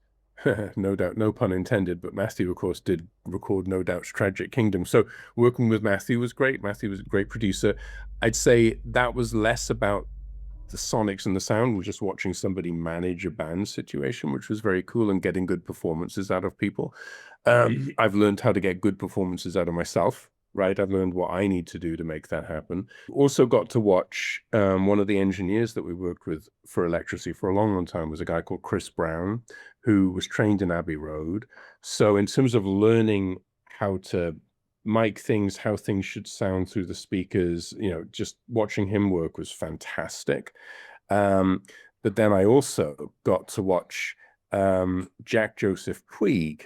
no doubt, no pun intended, but Matthew, of course, did record No Doubt's Tragic Kingdom. So working with Matthew was great. Matthew was a great producer. I'd say that was less about the sonics and the sound. We're just watching somebody manage a band situation, which was very cool, and getting good performances out of people. I've learned how to get good performances out of myself, right? I've learned what I need to do to make that happen. Also got to watch one of the engineers that we worked with for Electrasy for a long, long time was a guy called Chris Brown, who was trained in Abbey Road. So in terms of learning how to mic things, how things should sound through the speakers, just watching him work was fantastic. But then I also got to watch Jack Joseph Puig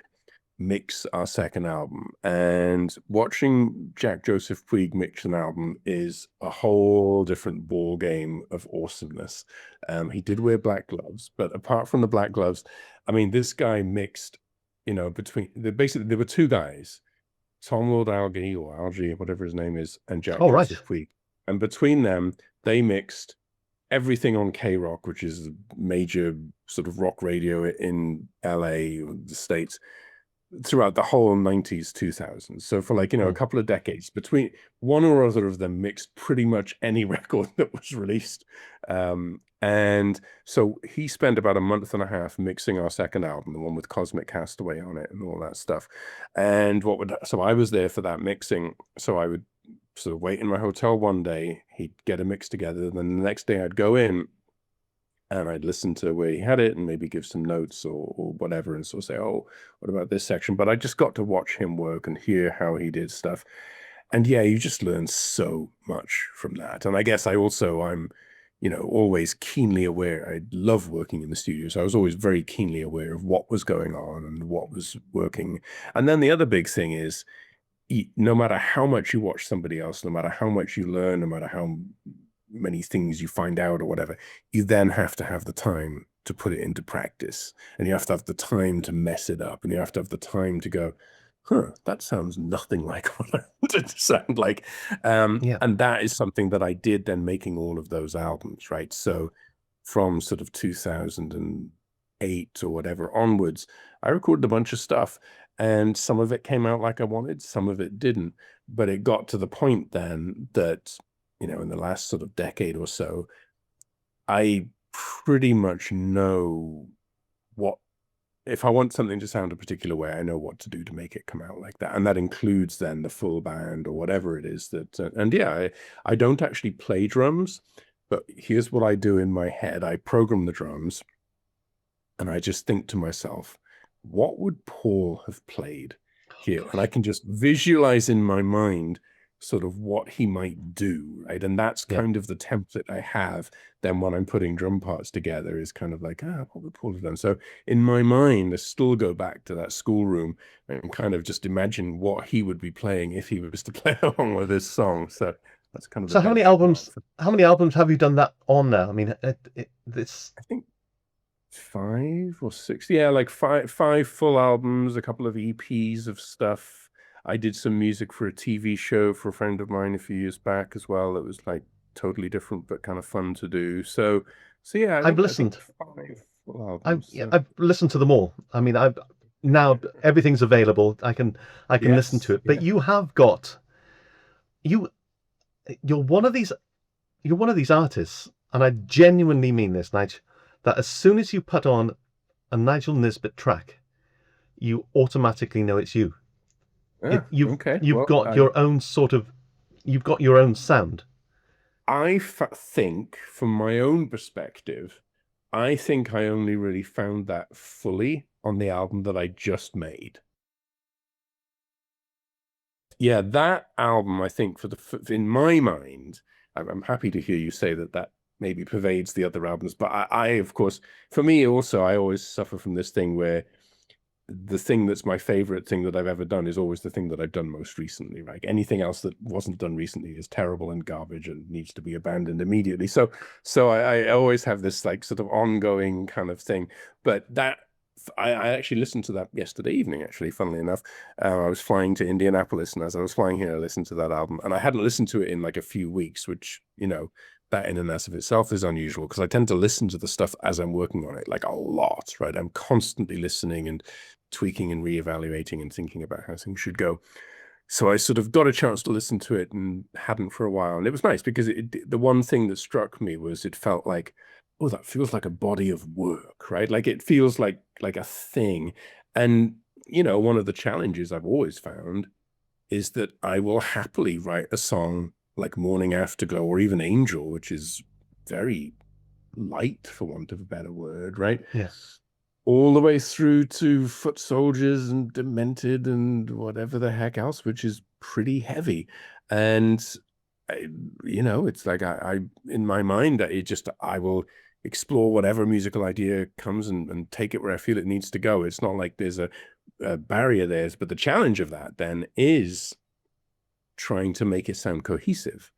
mix our second album, and watching Jack Joseph Puig mix an album is a whole different ball game of awesomeness. He did wear black gloves, but apart from the black gloves, I mean, this guy mixed, basically there were two guys, Tom Lord Alge or Algie, whatever his name is, and Jack Oh, right. Joseph Puig, and between them they mixed everything on K-Rock, which is a major sort of rock radio in LA, the States, throughout the whole 90s, 2000s. So for a couple of decades, between one or other of them mixed pretty much any record that was released. And so he spent about a month and a half mixing our second album, the one with Cosmic Castaway on it and all that stuff. And so I was there for that mixing. So I would sort of wait in my hotel one day, he'd get a mix together, and then the next day I'd go in and I'd listen to where he had it and maybe give some notes or whatever, and sort of say, oh, what about this section? But I just got to watch him work and hear how he did stuff. And yeah, you just learn so much from that. And I guess I'm always keenly aware. I love working in the studio, so I was always very keenly aware of what was going on and what was working. And then the other big thing is, no matter how much you watch somebody else, no matter how much you learn, no matter how many things you find out or whatever, you then have to have the time to put it into practice, and you have to have the time to mess it up, and you have to have the time to go, that sounds nothing like what I wanted to sound like. Yeah. And that is something that I did then, making all of those albums, right? So from sort of 2008 or whatever onwards, I recorded a bunch of stuff, and some of it came out like I wanted, some of it didn't. But it got to the point then that, in the last sort of decade or so, I pretty much know if I want something to sound a particular way, I know what to do to make it come out like that. And that includes then the full band or whatever it is that, and yeah, I don't actually play drums, but here's what I do in my head. I program the drums and I just think to myself, what would Paul have played here? And I can just visualize in my mind sort of what he might do, right? And that's kind of the template I have then when I'm putting drum parts together, is kind of like, what would Paul have done? So in my mind, I still go back to that schoolroom and kind of just imagine what he would be playing if he was to play along with this song. So that's kind of. So how many albums have you done that on now? I mean, this. I think 5 or 6. Yeah, like five full albums, a couple of EPs of stuff. I did some music for a TV show for a friend of mine a few years back as well. It was like totally different, but kind of fun to do. So yeah, I've listened. 5 full albums. I've listened to them all. I mean, now everything's available. I can listen to it. But you have got, you're one of these artists, and I genuinely mean this, Nigel, that as soon as you put on a Nigel Nisbet track, you automatically know it's you. You've got your own sound. I think, from my own perspective, I think I only really found that fully on the album that I just made. That album, I think, in my mind, I'm happy to hear you say that maybe pervades the other albums. But I of course, for me also, I always suffer from this thing where the thing that's my favorite thing that I've ever done is always the thing that I've done most recently. Like anything else that wasn't done recently is terrible and garbage and needs to be abandoned immediately. So I always have this like sort of ongoing kind of thing. But that I actually listened to that yesterday evening, actually, funnily enough. I was flying to Indianapolis, and as I was flying here, I listened to that album, and I hadn't listened to it in like a few weeks, which, you know, that in and of itself is unusual because I tend to listen to the stuff as I'm working on it, like a lot, right? I'm constantly listening and tweaking and reevaluating and thinking about how things should go. So I sort of got a chance to listen to it and hadn't for a while. And it was nice because the one thing that struck me was it felt like, oh, that feels like a body of work, right? Like it feels like a thing. And, you know, one of the challenges I've always found is that I will happily write a song like Morning Afterglow or even Angel, which is very light, for want of a better word, right? Yes. All the way through to Foot Soldiers and Demented and whatever the heck else, which is pretty heavy. And, you know, it's like I in my mind, I will explore whatever musical idea comes and take it where I feel it needs to go. It's not like there's a barrier there, but the challenge of that then is trying to make it sound cohesive.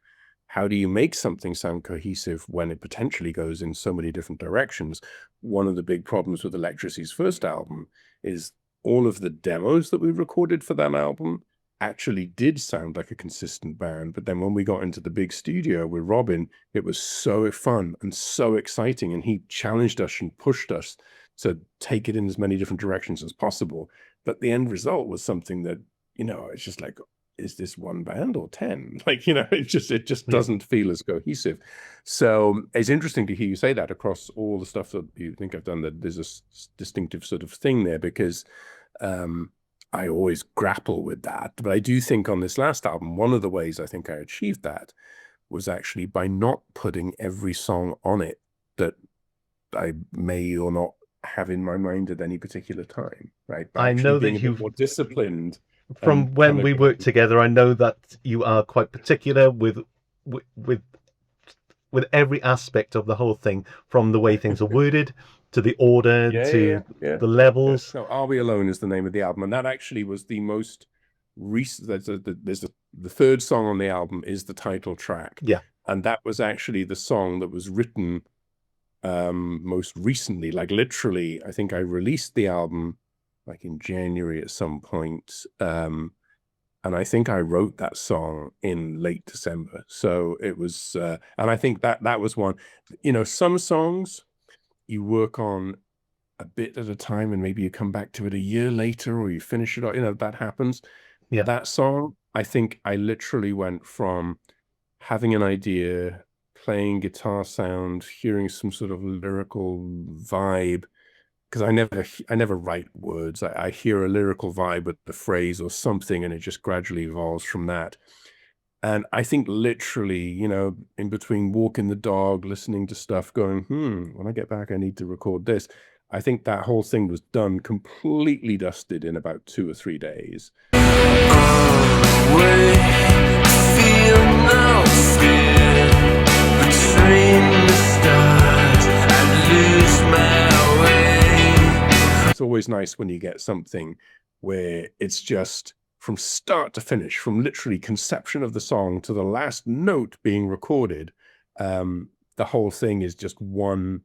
How do you make something sound cohesive when it potentially goes in so many different directions? One of the big problems with Electrasy's first album is all of the demos that we recorded for that album actually did sound like a consistent band. But then when we got into the big studio with Robin, it was so fun and so exciting. And he challenged us and pushed us to take it in as many different directions as possible. But the end result was something that, you know, it's just like, is this one band or 10? Like, you know, it just doesn't feel as cohesive. So it's interesting to hear you say that across all the stuff that you think I've done, that there's a distinctive sort of thing there, because I always grapple with that. But I do think on this last album, one of the ways I think I achieved that was actually by not putting every song on it that I may or not have in my mind at any particular time, right? By I know that being a bit you've more disciplined. from when we worked together, I know that you are quite particular with every aspect of the whole thing, from the way things are worded to the order to the levels. So Are We Alone is the name of the album, and that actually was the most recent. There's the third song on the album is the title track. Yeah, and that was actually the song that was written most recently. Like literally, I think I released the album like in January at some point. And I think I wrote that song in late December. So it was, and I think that was one, you know, some songs you work on a bit at a time and maybe you come back to it a year later or you finish it, you know, that happens. Yeah. That song, I think I literally went from having an idea, playing guitar sound, hearing some sort of lyrical vibe, because I never write words. I hear a lyrical vibe with the phrase or something, and it just gradually evolves from that. And I think literally, you know, in between walking the dog, listening to stuff, going, when I get back, I need to record this. I think that whole thing was done, completely dusted in about 2 or 3 days. It's always nice when you get something where it's just from start to finish, from literally conception of the song to the last note being recorded. The whole thing is just one.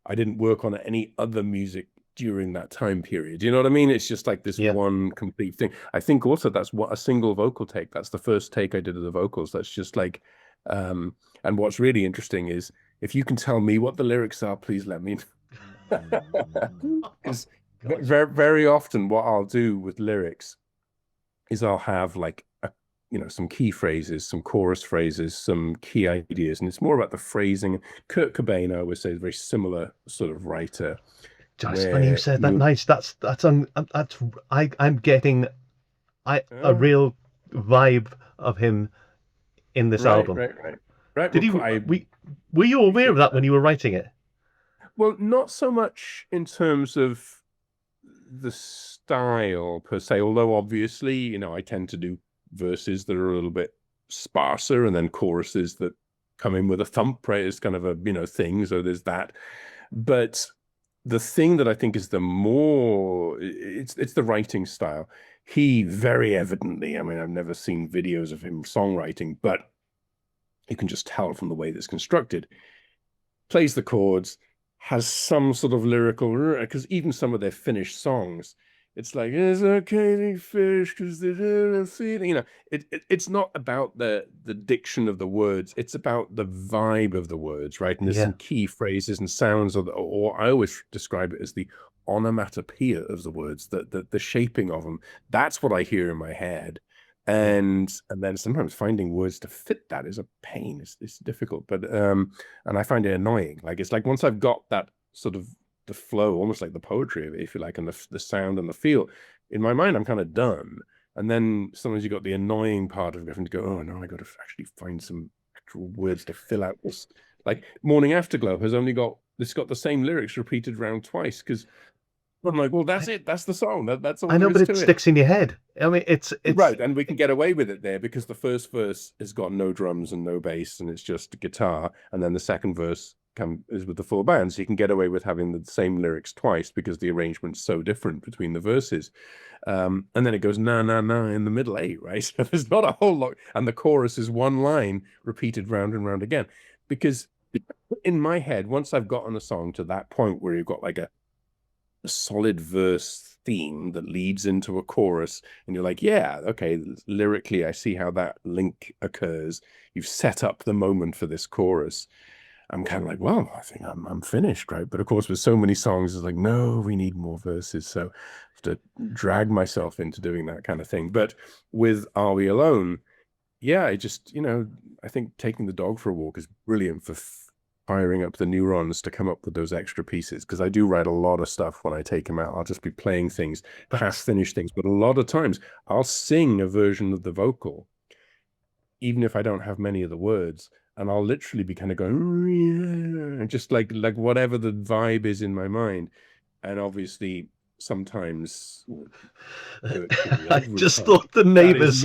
I didn't work on any other music during that time period. You know what I mean? It's just like this one complete thing. I think also that's what a single vocal take. That's the first take I did of the vocals. That's just like, and what's really interesting is if you can tell me what the lyrics are, please let me know. Because very, very often what I'll do with lyrics is I'll have like, you know, some key phrases, some chorus phrases, some key ideas, and it's more about the phrasing. Kurt Cobain, I would say, is a very similar sort of writer. Just when you said that, nice. I'm getting a real vibe of him in this album. Right. Did were you aware of that when you were writing it? Well, not so much in terms of the style per se, although obviously, you know, I tend to do verses that are a little bit sparser and then choruses that come in with a thump, right? It's kind of a, thing. So there's that. But the thing that I think is it's the writing style. He very evidently, I mean, I've never seen videos of him songwriting, but you can just tell from the way that's constructed. Plays the chords, has some sort of lyrical, because even some of their finished songs, it's like, it's okay to fish because it's not about the diction of the words. It's about the vibe of the words, right? And there's some key phrases and sounds, or I always describe it as the onomatopoeia of the words, the shaping of them. That's what I hear in my head. And then sometimes finding words to fit that is a pain. It's difficult, but and I find it annoying. Like, it's like once I've got that sort of the flow, almost like the poetry of it, if you like, and the sound and the feel, in my mind, I'm kind of done. And then sometimes you got the annoying part of having to go, oh no, I got to actually find some actual words to fill out this. Like Morning Afterglow has only got the same lyrics repeated around twice, because I'm like, well, that's it. That's the song. That's all. I know, but it sticks in your head. I mean, it's right, and we can get away with it there because the first verse has got no drums and no bass, and it's just guitar, and then the second verse is with the full band, so you can get away with having the same lyrics twice because the arrangement's so different between the verses. And then it goes na na na in the middle eight, right? So there's not a whole lot, and the chorus is one line repeated round and round again. Because in my head, once I've gotten a song to that point where you've got like a solid verse theme that leads into a chorus, and you're like, yeah, okay, lyrically I see how that link occurs. You've set up the moment for this chorus. I'm kind of like, well, I think I'm finished, right? But of course, with so many songs, it's like, no, we need more verses. So I have to drag myself into doing that kind of thing. But with Are We Alone, yeah, I just, I think taking the dog for a walk is brilliant for firing up the neurons to come up with those extra pieces, because I do write a lot of stuff when I take them out. I'll just be playing things, half finished things, but a lot of times I'll sing a version of the vocal, even if I don't have many of the words, and I'll literally be kind of going, oh, yeah, just like whatever the vibe is in my mind. And obviously sometimes I just thought the neighbors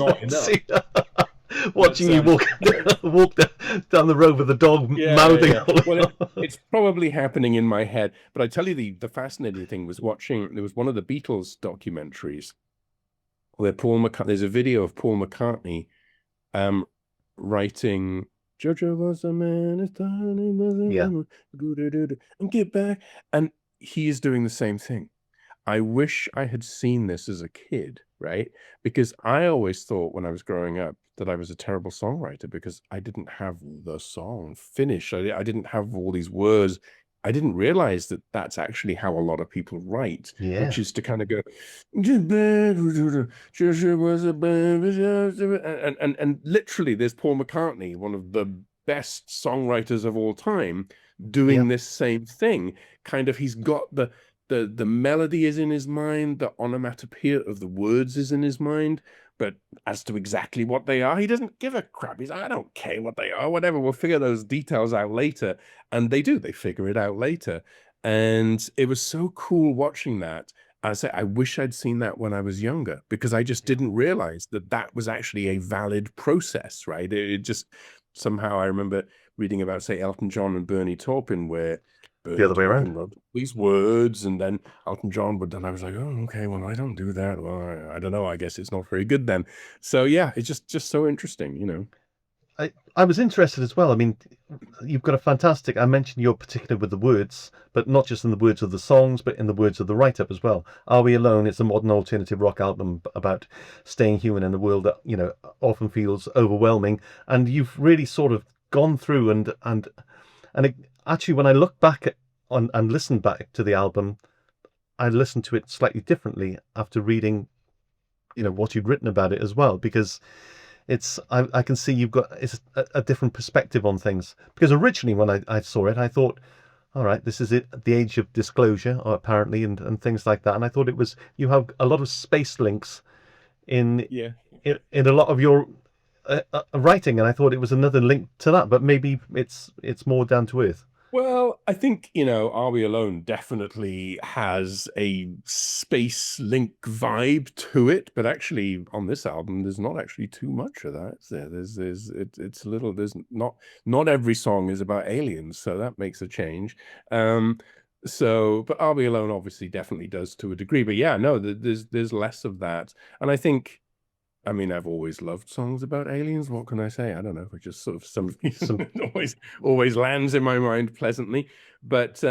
watching you walk down the road with the dog mouthing. Well, it's probably happening in my head. But I tell you, the fascinating thing was watching, there was one of the Beatles documentaries where there's a video of Paul McCartney writing Jojo was a man, his time was and get back, and he is doing the same thing. I wish I had seen this as a kid, right? Because I always thought when I was growing up that I was a terrible songwriter because I didn't have the song finished. I didn't have all these words. I didn't realize that that's actually how a lot of people write, which is to kind of go, and literally there's Paul McCartney, one of the best songwriters of all time, doing this same thing. Kind of, he's got the melody is in his mind, the onomatopoeia of the words is in his mind, but as to exactly what they are, he doesn't give a crap. He's like, I don't care what they are, whatever, we'll figure those details out later. And they figure it out later. And it was so cool watching that. I wish I'd seen that when I was younger, because I just didn't realize that was actually a valid process, right? It just, somehow I remember reading about, say, Elton John and Bernie Taupin, where the other way around, these words, and then Elton John would done. I was like, oh, okay, well, I don't do that. Well, I don't know. I guess it's not very good then. So yeah, it's just so interesting, I was interested as well. I mean, you've got a fantastic. I mentioned you're particular with the words, but not just in the words of the songs, but in the words of the write-up as well. Are We Alone? It's a modern alternative rock album about staying human in a world that often feels overwhelming, and you've really sort of gone through and actually, when I look back and listen back to the album, I listened to it slightly differently after reading, what you'd written about it as well, because I can see you've got a different perspective on things. Because originally when I saw it, I thought, all right, this is it, the age of disclosure, apparently, and things like that. And I thought you have a lot of space links in a lot of your writing, and I thought it was another link to that, but maybe it's more down to earth. Well, I think, Are We Alone definitely has a Space Link vibe to it, but actually on this album, there's not actually too much of that. It's a little, there's not every song is about aliens, so that makes a change. But Are We Alone obviously definitely does to a degree, but yeah, no, there's less of that. And I think, I've always loved songs about aliens. What can I say? I don't know. It just sort of some always lands in my mind pleasantly. But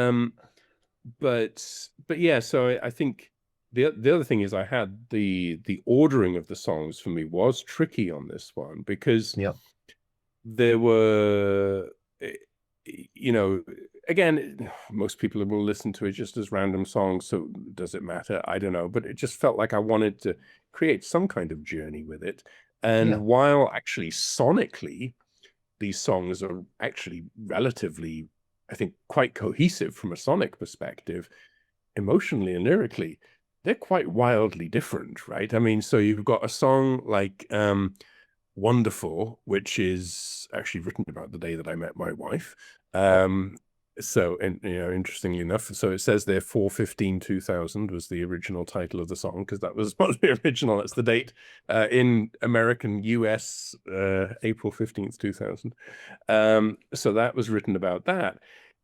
yeah. So I think the other thing is I had the ordering of the songs for me was tricky on this one because Yeah. there were, again, most people will listen to it just as random songs. So does it matter? I don't know. But it just felt like I wanted to create some kind of journey with it. And Yeah. while actually sonically, these songs are actually relatively, I think, quite cohesive from a sonic perspective, emotionally and lyrically, they're quite wildly different, right? So you've got a song like Wonderful, which is actually written about the day that I met my wife. Interestingly enough, so it says there 4/15/2000 was the original title of the song, because that was supposed to be original. That's the date in American US, April 15th, 2000. So that was written about that,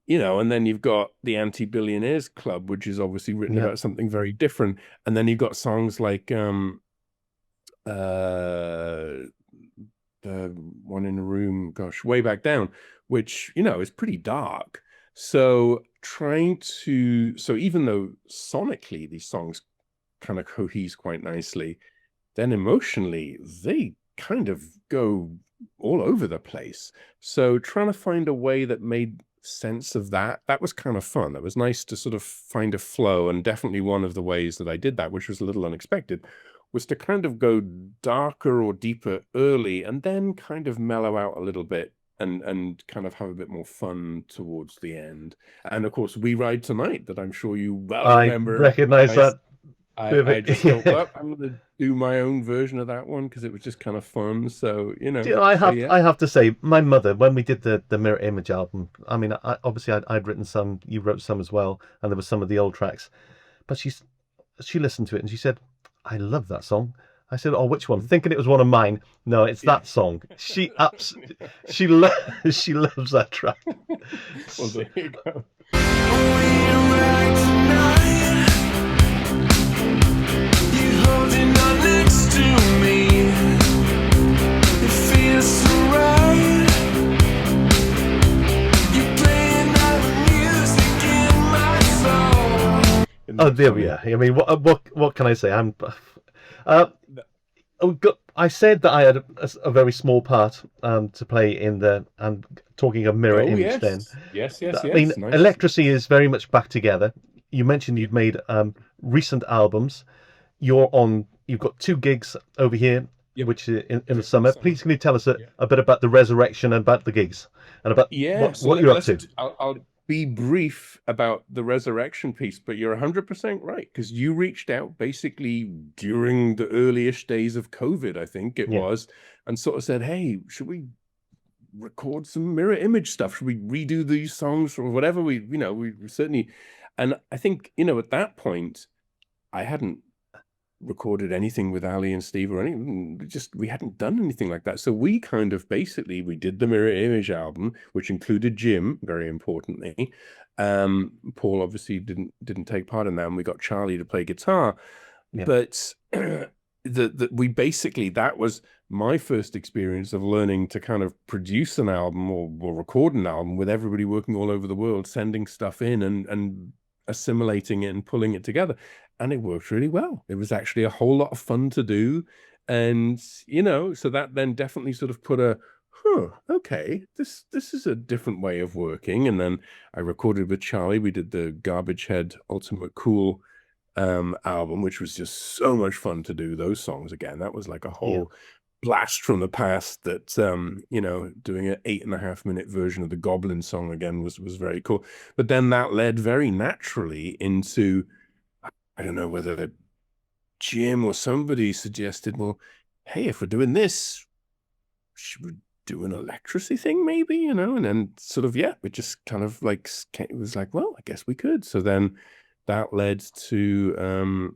and then you've got the Anti-Billionaires Club, which is obviously written about something very different. And then you've got songs like the one in the room, gosh, Way Back Down, which, is pretty dark. So even though sonically these songs kind of cohese quite nicely, then emotionally they kind of go all over the place. So trying to find a way that made sense of that was kind of fun. It was nice to sort of find a flow, and definitely one of the ways that I did that, which was a little unexpected, was to kind of go darker or deeper early and then kind of mellow out a little bit and kind of have a bit more fun towards the end. And of course, We Ride Tonight, that I'm sure you remember. I recognize that. I just thought, well, I'm going to do my own version of that one because it was just kind of fun. So, I have to say, my mother, when we did the Mirror Image album, obviously I'd written some, you wrote some as well, and there were some of the old tracks, but she listened to it and she said, I love that song. I said, oh, which one? Thinking it was one of mine. No, it's that song. She loves that track. Well, there you go. Oh, there we are. What can I say? I said that I had a very small part to play in the, and talking of Mirror Image. Yes. Then Yes. Nice. Electrasy is very much back together. You mentioned you've made recent albums. You've got 2 gigs over here, which is in the summer. Please, can you tell us a bit about the Resurrection and about the gigs and about what you're up to? I'll be brief about the Resurrection piece, but you're 100% right, because you reached out basically during the early-ish days of COVID, I think it was, and sort of said, hey, should we record some Mirror Image stuff? Should we redo these songs or whatever? We certainly, and I think, at that point, I hadn't recorded anything with Ali and Steve or anything. We hadn't done anything like that. So we kind of basically, we did the Mirror Image album, which included Jim, very importantly. Paul obviously didn't take part in that, and we got Charlie to play guitar. But we basically, that was my first experience of learning to kind of produce an album or record an album with everybody working all over the world, sending stuff in and assimilating it and pulling it together. And it worked really well. It was actually a whole lot of fun to do. And, so that then definitely sort of put okay, this is a different way of working. And then I recorded with Charlie. We did the Garbage Head Ultimate Cool album, which was just so much fun to do those songs again. That was like a whole blast from the past that, doing an 8.5-minute version of the Goblin song again was very cool. But then that led very naturally into, I don't know whether Jim or somebody suggested, well, hey, if we're doing this, should we do an Electrasy thing maybe, you know? And then sort of, yeah, it just kind of like, it was like, well, I guess we could. So then that led to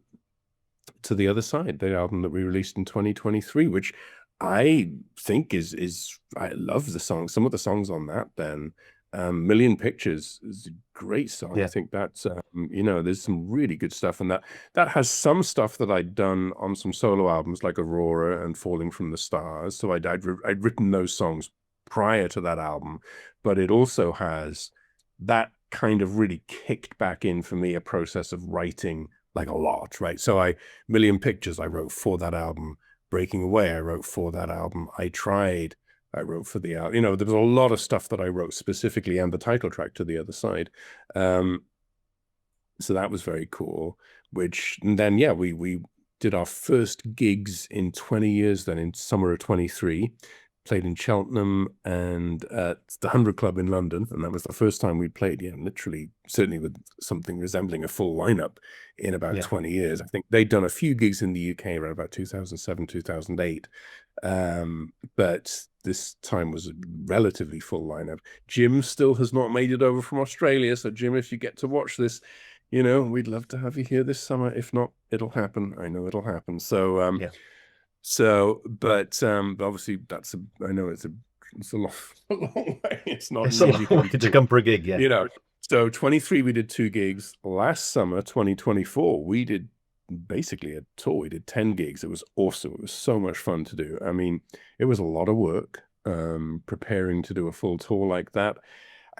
The Other Side, the album that we released in 2023, which I think is I love the song. Some of the songs on that then. Million Pictures is a great song. Yeah. I think that's you know, there's some really good stuff, and that has some stuff that I'd done on some solo albums like Aurora and Falling from the Stars. So I'd written those songs prior to that album, but it also has that kind of really kicked back in for me a process of writing like a lot, right? So Million Pictures I wrote for that album. Breaking Away I wrote for that album. I Tried I wrote for the album. You know, there was a lot of stuff that I wrote specifically, and the title track to The Other Side. So that was very cool. And then yeah, we did our first gigs in 20 years then in summer of 23. Played in Cheltenham and at the 100 Club in London, and that was the first time we played, literally, certainly with something resembling a full lineup in about 20 years. I think they'd done a few gigs in the UK around about 2007, 2008, but this time was a relatively full lineup. Jim still has not made it over from Australia, so Jim, if you get to watch this, we'd love to have you here this summer. If not, it'll happen. I know it'll happen. So, but obviously I know it's a long, a long way. It's not It's an a easy long thing way to come for a gig, yeah. So 23, we did 2 gigs. Last summer, 2024, we did basically a tour. We did 10 gigs. It was awesome. It was so much fun to do. I mean, it was a lot of work, preparing to do a full tour like that.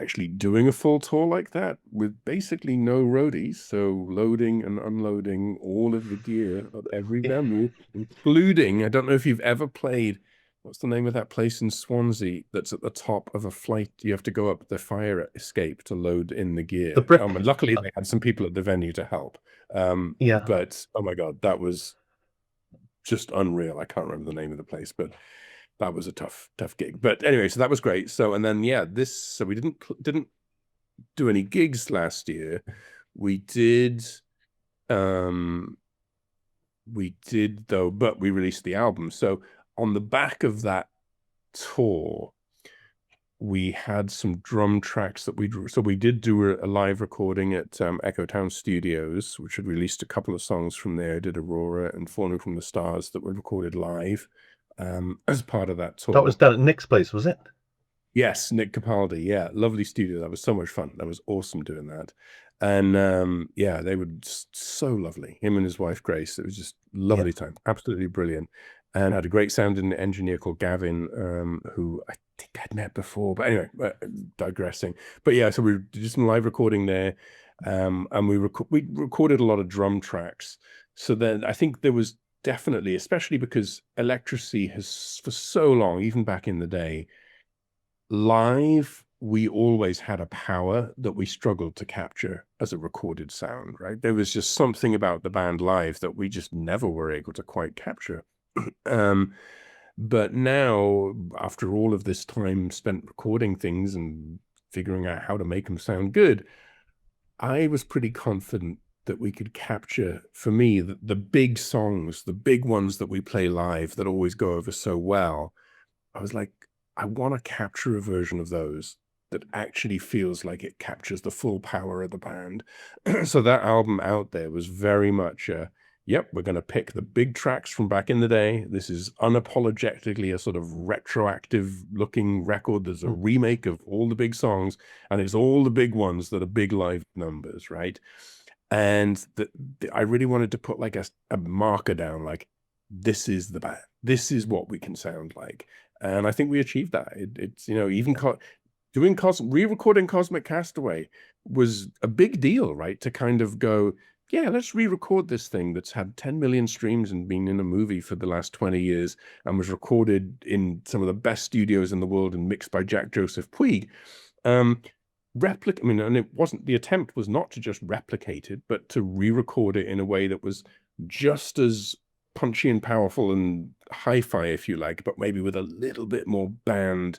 Actually doing a full tour like that with basically no roadies, so loading and unloading all of the gear at every venue, including, I don't know if you've ever played, what's the name of that place in Swansea that's at the top of a flight? You have to go up the fire escape to load in the gear. And luckily they had some people at the venue to help. But oh my God, that was just unreal. I can't remember the name of the place, but that was a tough gig. But anyway, so that was great. So, and then, so we didn't do any gigs last year. We did though, but we released the album. So on the back of that tour, we had some drum tracks that we did do a live recording at Echo Town Studios, which had released a couple of songs from there. Did Aurora and Falling from the Stars that were recorded live. As part of that tour. That was down at Nick's place, was it? Yes, Nick Capaldi. Yeah, lovely studio. That was so much fun. That was awesome doing that. And they were just so lovely. Him and his wife Grace. It was just lovely time. Absolutely brilliant. And had a great sounding engineer called Gavin, who I think I'd met before. But anyway, digressing. But yeah, so we did some live recording there, and we recorded a lot of drum tracks. So then I think there was definitely, especially because Electrasy has for so long, even back in the day, live, we always had a power that we struggled to capture as a recorded sound, right? There was just something about the band live that we just never were able to quite capture. But now, after all of this time spent recording things and figuring out how to make them sound good, I was pretty confident that we could capture, for me, the big songs, the big ones that we play live that always go over so well. I was like, I want to capture a version of those that actually feels like it captures the full power of the band. So that album Out There was very much we're going to pick the big tracks from back in the day. This is unapologetically a sort of retroactive looking record. There's a remake of all the big songs, and it's all the big ones that are big live numbers, right? And I really wanted to put like a marker down, like, this is the band. This is what we can sound like. And I think we achieved that. It's, even re-recording Cosmic Castaway was a big deal, right? To kind of go, let's re-record this thing that's had 10 million streams and been in a movie for the last 20 years and was recorded in some of the best studios in the world and mixed by Jack Joseph Puig. And it wasn't, the attempt was not to just replicate it, but to re-record it in a way that was just as punchy and powerful and hi-fi, if you like, but maybe with a little bit more band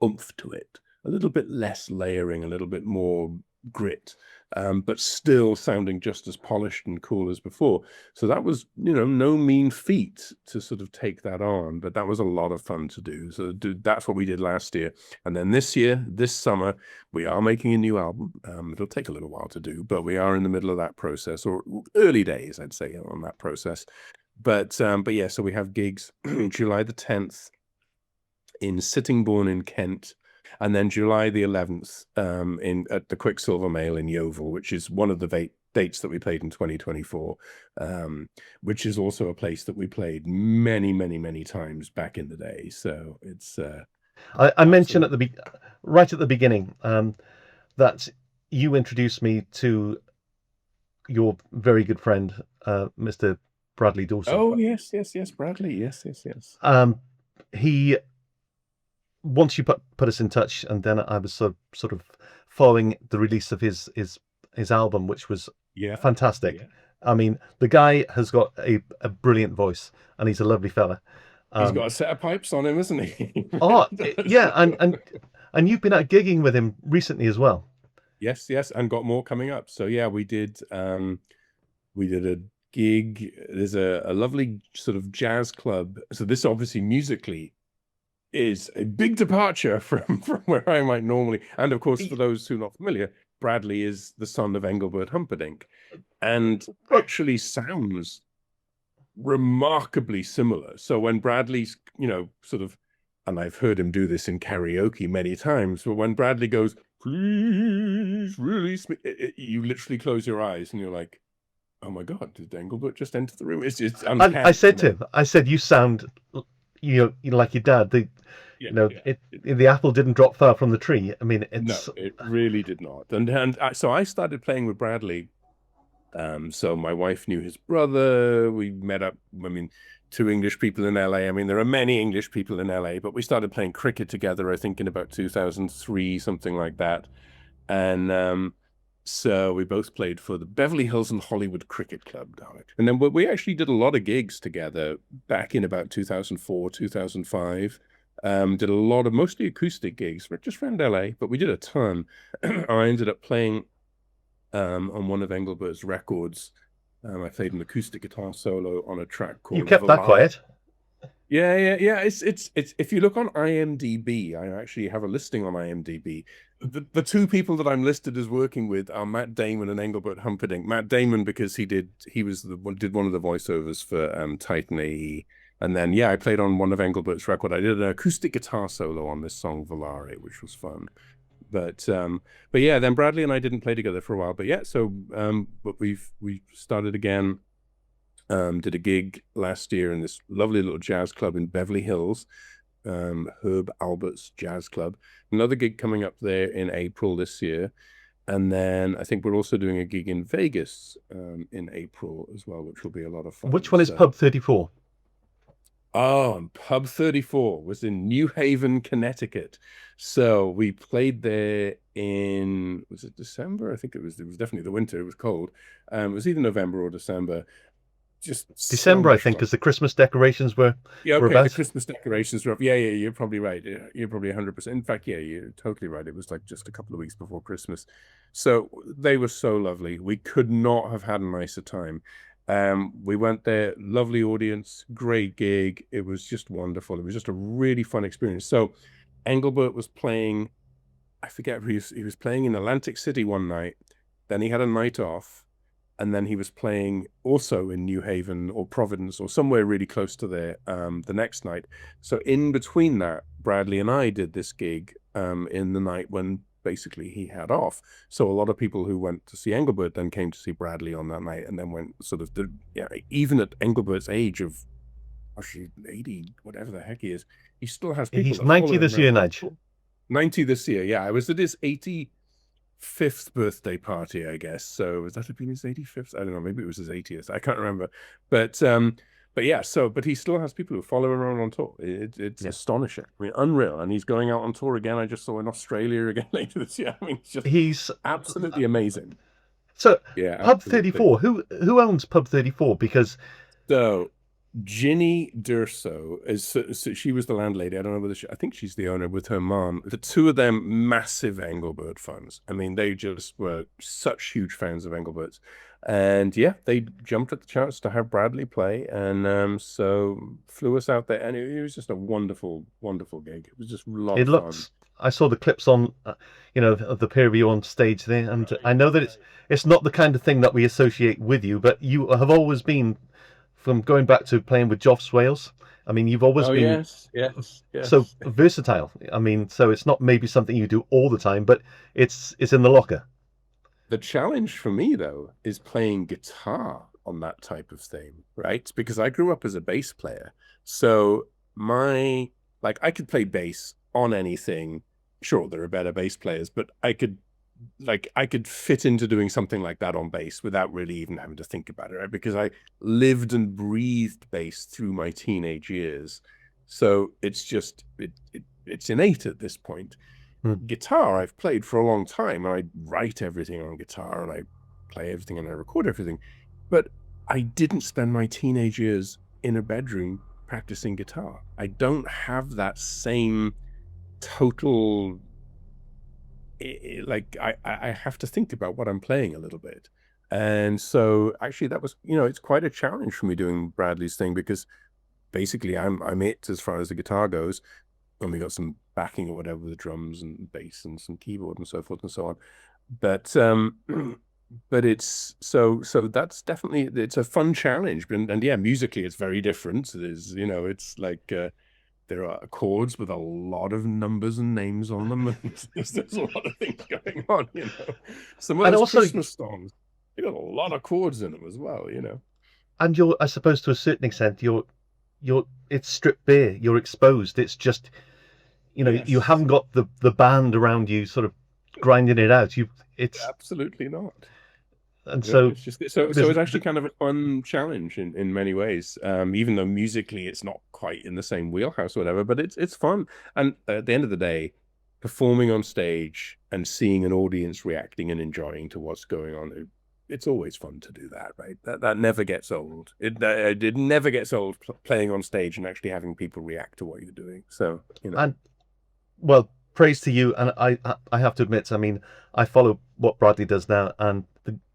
oomph to it, a little bit less layering, a little bit more grit. but still sounding just as polished and cool as before. So that was, no mean feat to sort of take that on, but that was a lot of fun to do. So that's what we did last year. And then this summer, we are making a new album. It'll take a little while to do, but we are in the middle of that process, or early days, I'd say, on that process. But yeah, so we have gigs July the 10th in Sittingbourne in Kent, and then July the 11th at the Quicksilver Mail in Yeovil, which is one of the dates that we played in 2024, which is also a place that we played many, many, many times back in the day. So it's I mentioned right at the beginning that you introduced me to your very good friend, Mr. Bradley Dawson. Oh yes, Bradley, yes. He, once you put us in touch, and then I was sort of following the release of his album, which was fantastic. Yeah. I mean, the guy has got a brilliant voice, and he's a lovely fella. He's got a set of pipes on him, hasn't he? Yeah, and you've been out gigging with him recently as well. Yes, and got more coming up. So yeah, we did a gig. There's a lovely sort of jazz club. So this obviously musically is a big departure from where I might normally. And of course, for those who are not familiar, Bradley is the son of Engelbert Humperdinck, and actually sounds remarkably similar. So when Bradley's, sort of, and I've heard him do this in karaoke many times, but when Bradley goes, please release me, you literally close your eyes and you're like, oh my God, did Engelbert just enter the room? It's I said to him, you sound, like your dad. The apple didn't drop far from the tree. I mean, no, it really did not. And so I started playing with Bradley. So my wife knew his brother. We met up. I mean, 2 English people in LA. I mean, there are many English people in LA, but we started playing cricket together, I think, in about 2003, something like that. And so we both played for the Beverly Hills and Hollywood Cricket Club, darling. And then we actually did a lot of gigs together back in about 2004, 2005. Did a lot of mostly acoustic gigs, just around LA, but we did a ton. I ended up playing on one of Engelbert's records. I played an acoustic guitar solo on a track called. You kept that quiet. Yeah. It's if you look on IMDb, I actually have a listing on IMDb. The 2 people that I'm listed as working with are Matt Damon and Engelbert Humperdinck. Matt Damon because he did one of the voiceovers for Titan A.E. And then I played on one of Engelbert's record. I did an acoustic guitar solo on this song Volare, which was fun. But yeah, then Bradley and I didn't play together for a while. But yeah, so but we started again. Did a gig last year in this lovely little jazz club in Beverly Hills, Herb Albert's Jazz Club. Another gig coming up there in April this year. And then I think we're also doing a gig in Vegas in April as well, which will be a lot of fun. Which one is Pub 34? Oh, Pub 34 was in New Haven, Connecticut. So we played there in, was it December? I think it was definitely the winter. It was cold. It was either November or December. Just December, I think, because the Christmas decorations were about. The Christmas decorations were up. Yeah, you're probably right. You're probably 100%. In fact, yeah, you're totally right. It was like just a couple of weeks before Christmas. So they were so lovely. We could not have had a nicer time. We went there, lovely audience, great gig. It was just wonderful. It was just a really fun experience. So Engelbert was playing, I forget who he was playing in Atlantic City one night. Then he had a night off. And then he was playing also in New Haven or Providence or somewhere really close to there the next night. So in between that, Bradley and I did this gig in the night when basically he had off. So a lot of people who went to see Engelbert then came to see Bradley on that night, and then went sort of even at Engelbert's age of actually 80, whatever the heck he is, he still has people. He's 90 this year, Nige. 90 this year, yeah. I was at his 85th birthday party, I guess. So was that have been his 85th? I don't know. Maybe it was his 80th. I can't remember. But yeah. So, but he still has people who follow him around on tour. It's astonishing. I mean, unreal. And he's going out on tour again. I just saw in Australia again later this year. I mean, he's absolutely amazing. So, yeah, Pub 34. Who owns Pub 34? Because so Ginny Durso so she was the landlady. I don't know whether I think she's the owner with her mom. The two of them, massive Engelbert fans. I mean, they just were such huge fans of Engelbert's, and yeah, they jumped at the chance to have Bradley play, and so flew us out there, and it was just a wonderful, wonderful gig. It was just a lot It of fun. looks. I saw the clips on, of the pair of you on stage there, and I know that it's not the kind of thing that we associate with you, but you have always been, from going back to playing with Joff Swales. I mean, you've always Oh been yes, yes, so yes. versatile. I mean, so it's not maybe something you do all the time, but it's in the locker. The challenge for me, though, is playing guitar on that type of thing, right? Because I grew up as a bass player. So I could play bass on anything. Sure, there are better bass players, but I could fit into doing something like that on bass without really even having to think about it, right? Because I lived and breathed bass through my teenage years. So it's innate at this point. Guitar I've played for a long time, and I write everything on guitar, and I play everything, and I record everything, but I didn't spend my teenage years in a bedroom practicing guitar. I don't have that same total I have to think about what I'm playing a little bit. And so actually that was, it's quite a challenge for me doing Bradley's thing, because basically I'm it as far as the guitar goes, and we got some backing or whatever with the drums and bass and some keyboard and so forth and so on. But but it's so that's definitely, it's a fun challenge, and yeah, musically it's very different. There's, it's like there are chords with a lot of numbers and names on them, and there's a lot of things going on, Some of And those also, Christmas songs, they got a lot of chords in them as well. and you're, I suppose, to a certain extent, you're it's stripped bare. You're exposed. It's just, you Yes. haven't got the band around you sort of grinding it out. It's Absolutely not. and Yeah, so it's just so there's it's actually kind of a fun challenge in many ways. Even though musically it's not quite in the same wheelhouse or whatever, but it's fun. And at the end of the day, performing on stage and seeing an audience reacting and enjoying to what's going on, it's always fun to do that, right? That never gets old. It never gets old playing on stage and actually having people react to what you're doing. So, and well, praise to you. And I have to admit, I mean, I follow what Bradley does now, and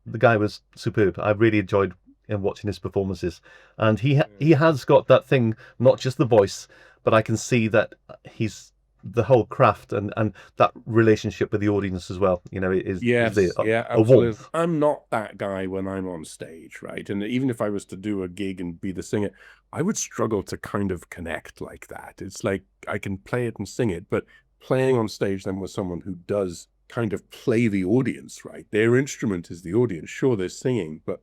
the guy was superb. I really enjoyed watching his performances, and he has got that thing, not just the voice, but I can see that he's the whole craft and that relationship with the audience as well. Is there Yes, yeah, a absolutely. warmth? I'm not that guy when I'm on stage, right? And even if I was to do a gig and be the singer, I would struggle to kind of connect like that. It's like I can play it and sing it, but playing on stage then with someone who does kind of play the audience, right? Their instrument is the audience. Sure, they're singing, but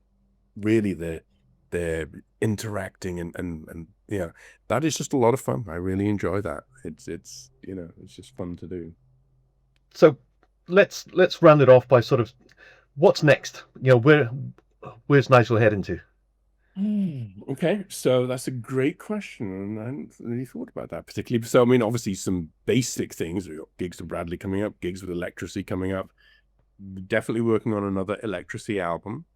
really they're interacting, and yeah, that is just a lot of fun. I really enjoy that. It's it's just fun to do. So let's round it off by sort of what's next. Where's Nigel heading to? Okay, so that's a great question, and I hadn't really thought about that particularly. So, I mean, obviously, some basic things. We got gigs with Bradley coming up, gigs with Electrasy coming up. Definitely working on another Electrasy album.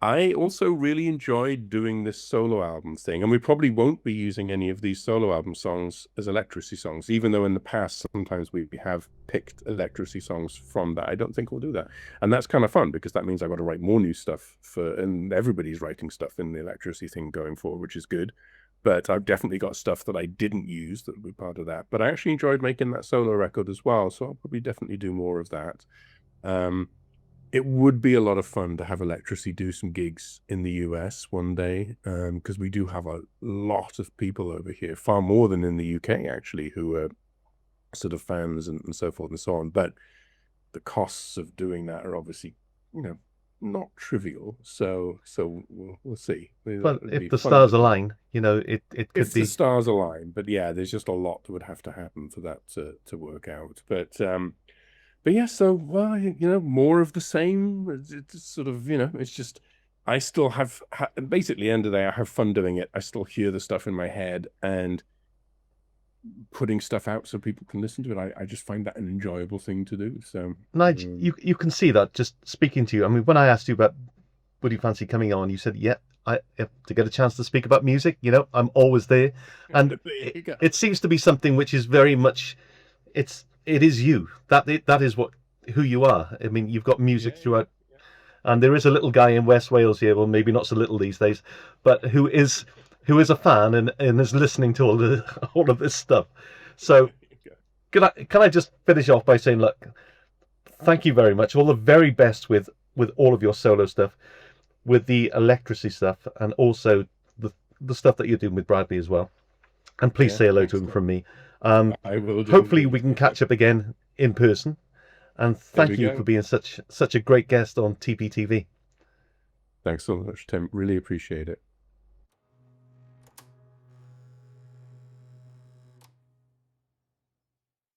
I also really enjoyed doing this solo album thing, and we probably won't be using any of these solo album songs as Electrasy songs, even though in the past sometimes we have picked Electrasy songs from that. I don't think we'll do that, and that's kind of fun, because that means I've got to write more new stuff and everybody's writing stuff in the Electrasy thing going forward, which is good. But I've definitely got stuff that I didn't use that will be part of that. But I actually enjoyed making that solo record as well, so I'll probably definitely do more of that. It would be a lot of fun to have Electrasy do some gigs in the US one day, because we do have a lot of people over here, far more than in the UK actually, who are sort of fans and so forth and so on. But the costs of doing that are obviously, not trivial. So we'll see. Well, It'd if be the fun stars to do. align, it could If the be. stars align. But yeah, there's just a lot that would have to happen for that to work out. But yeah, so, well, more of the same. It's sort of, it's just, I still have, basically, end of the day, I have fun doing it. I still hear the stuff in my head, and putting stuff out so people can listen to it. I just find that an enjoyable thing to do. So, Nigel, you can see that just speaking to you. I mean, when I asked you about would you fancy coming on, you said, yeah, to get a chance to speak about music, I'm always there, and There you go. it seems to be something which is very much, it is you. That is who you are. I mean, you've got music throughout, and there is a little guy in West Wales here, well, maybe not so little these days, but who is a fan and is listening to all of this stuff. So can I just finish off by saying, look, thank you very much. All the very best with all of your solo stuff, with the Electrasy stuff, and also the stuff that you're doing with Bradley as well. And please say hello to him from me. I will do. Hopefully we can catch up again in person. And thank you for being such a great guest on TPTV. Thanks so much, Tim. Really appreciate it.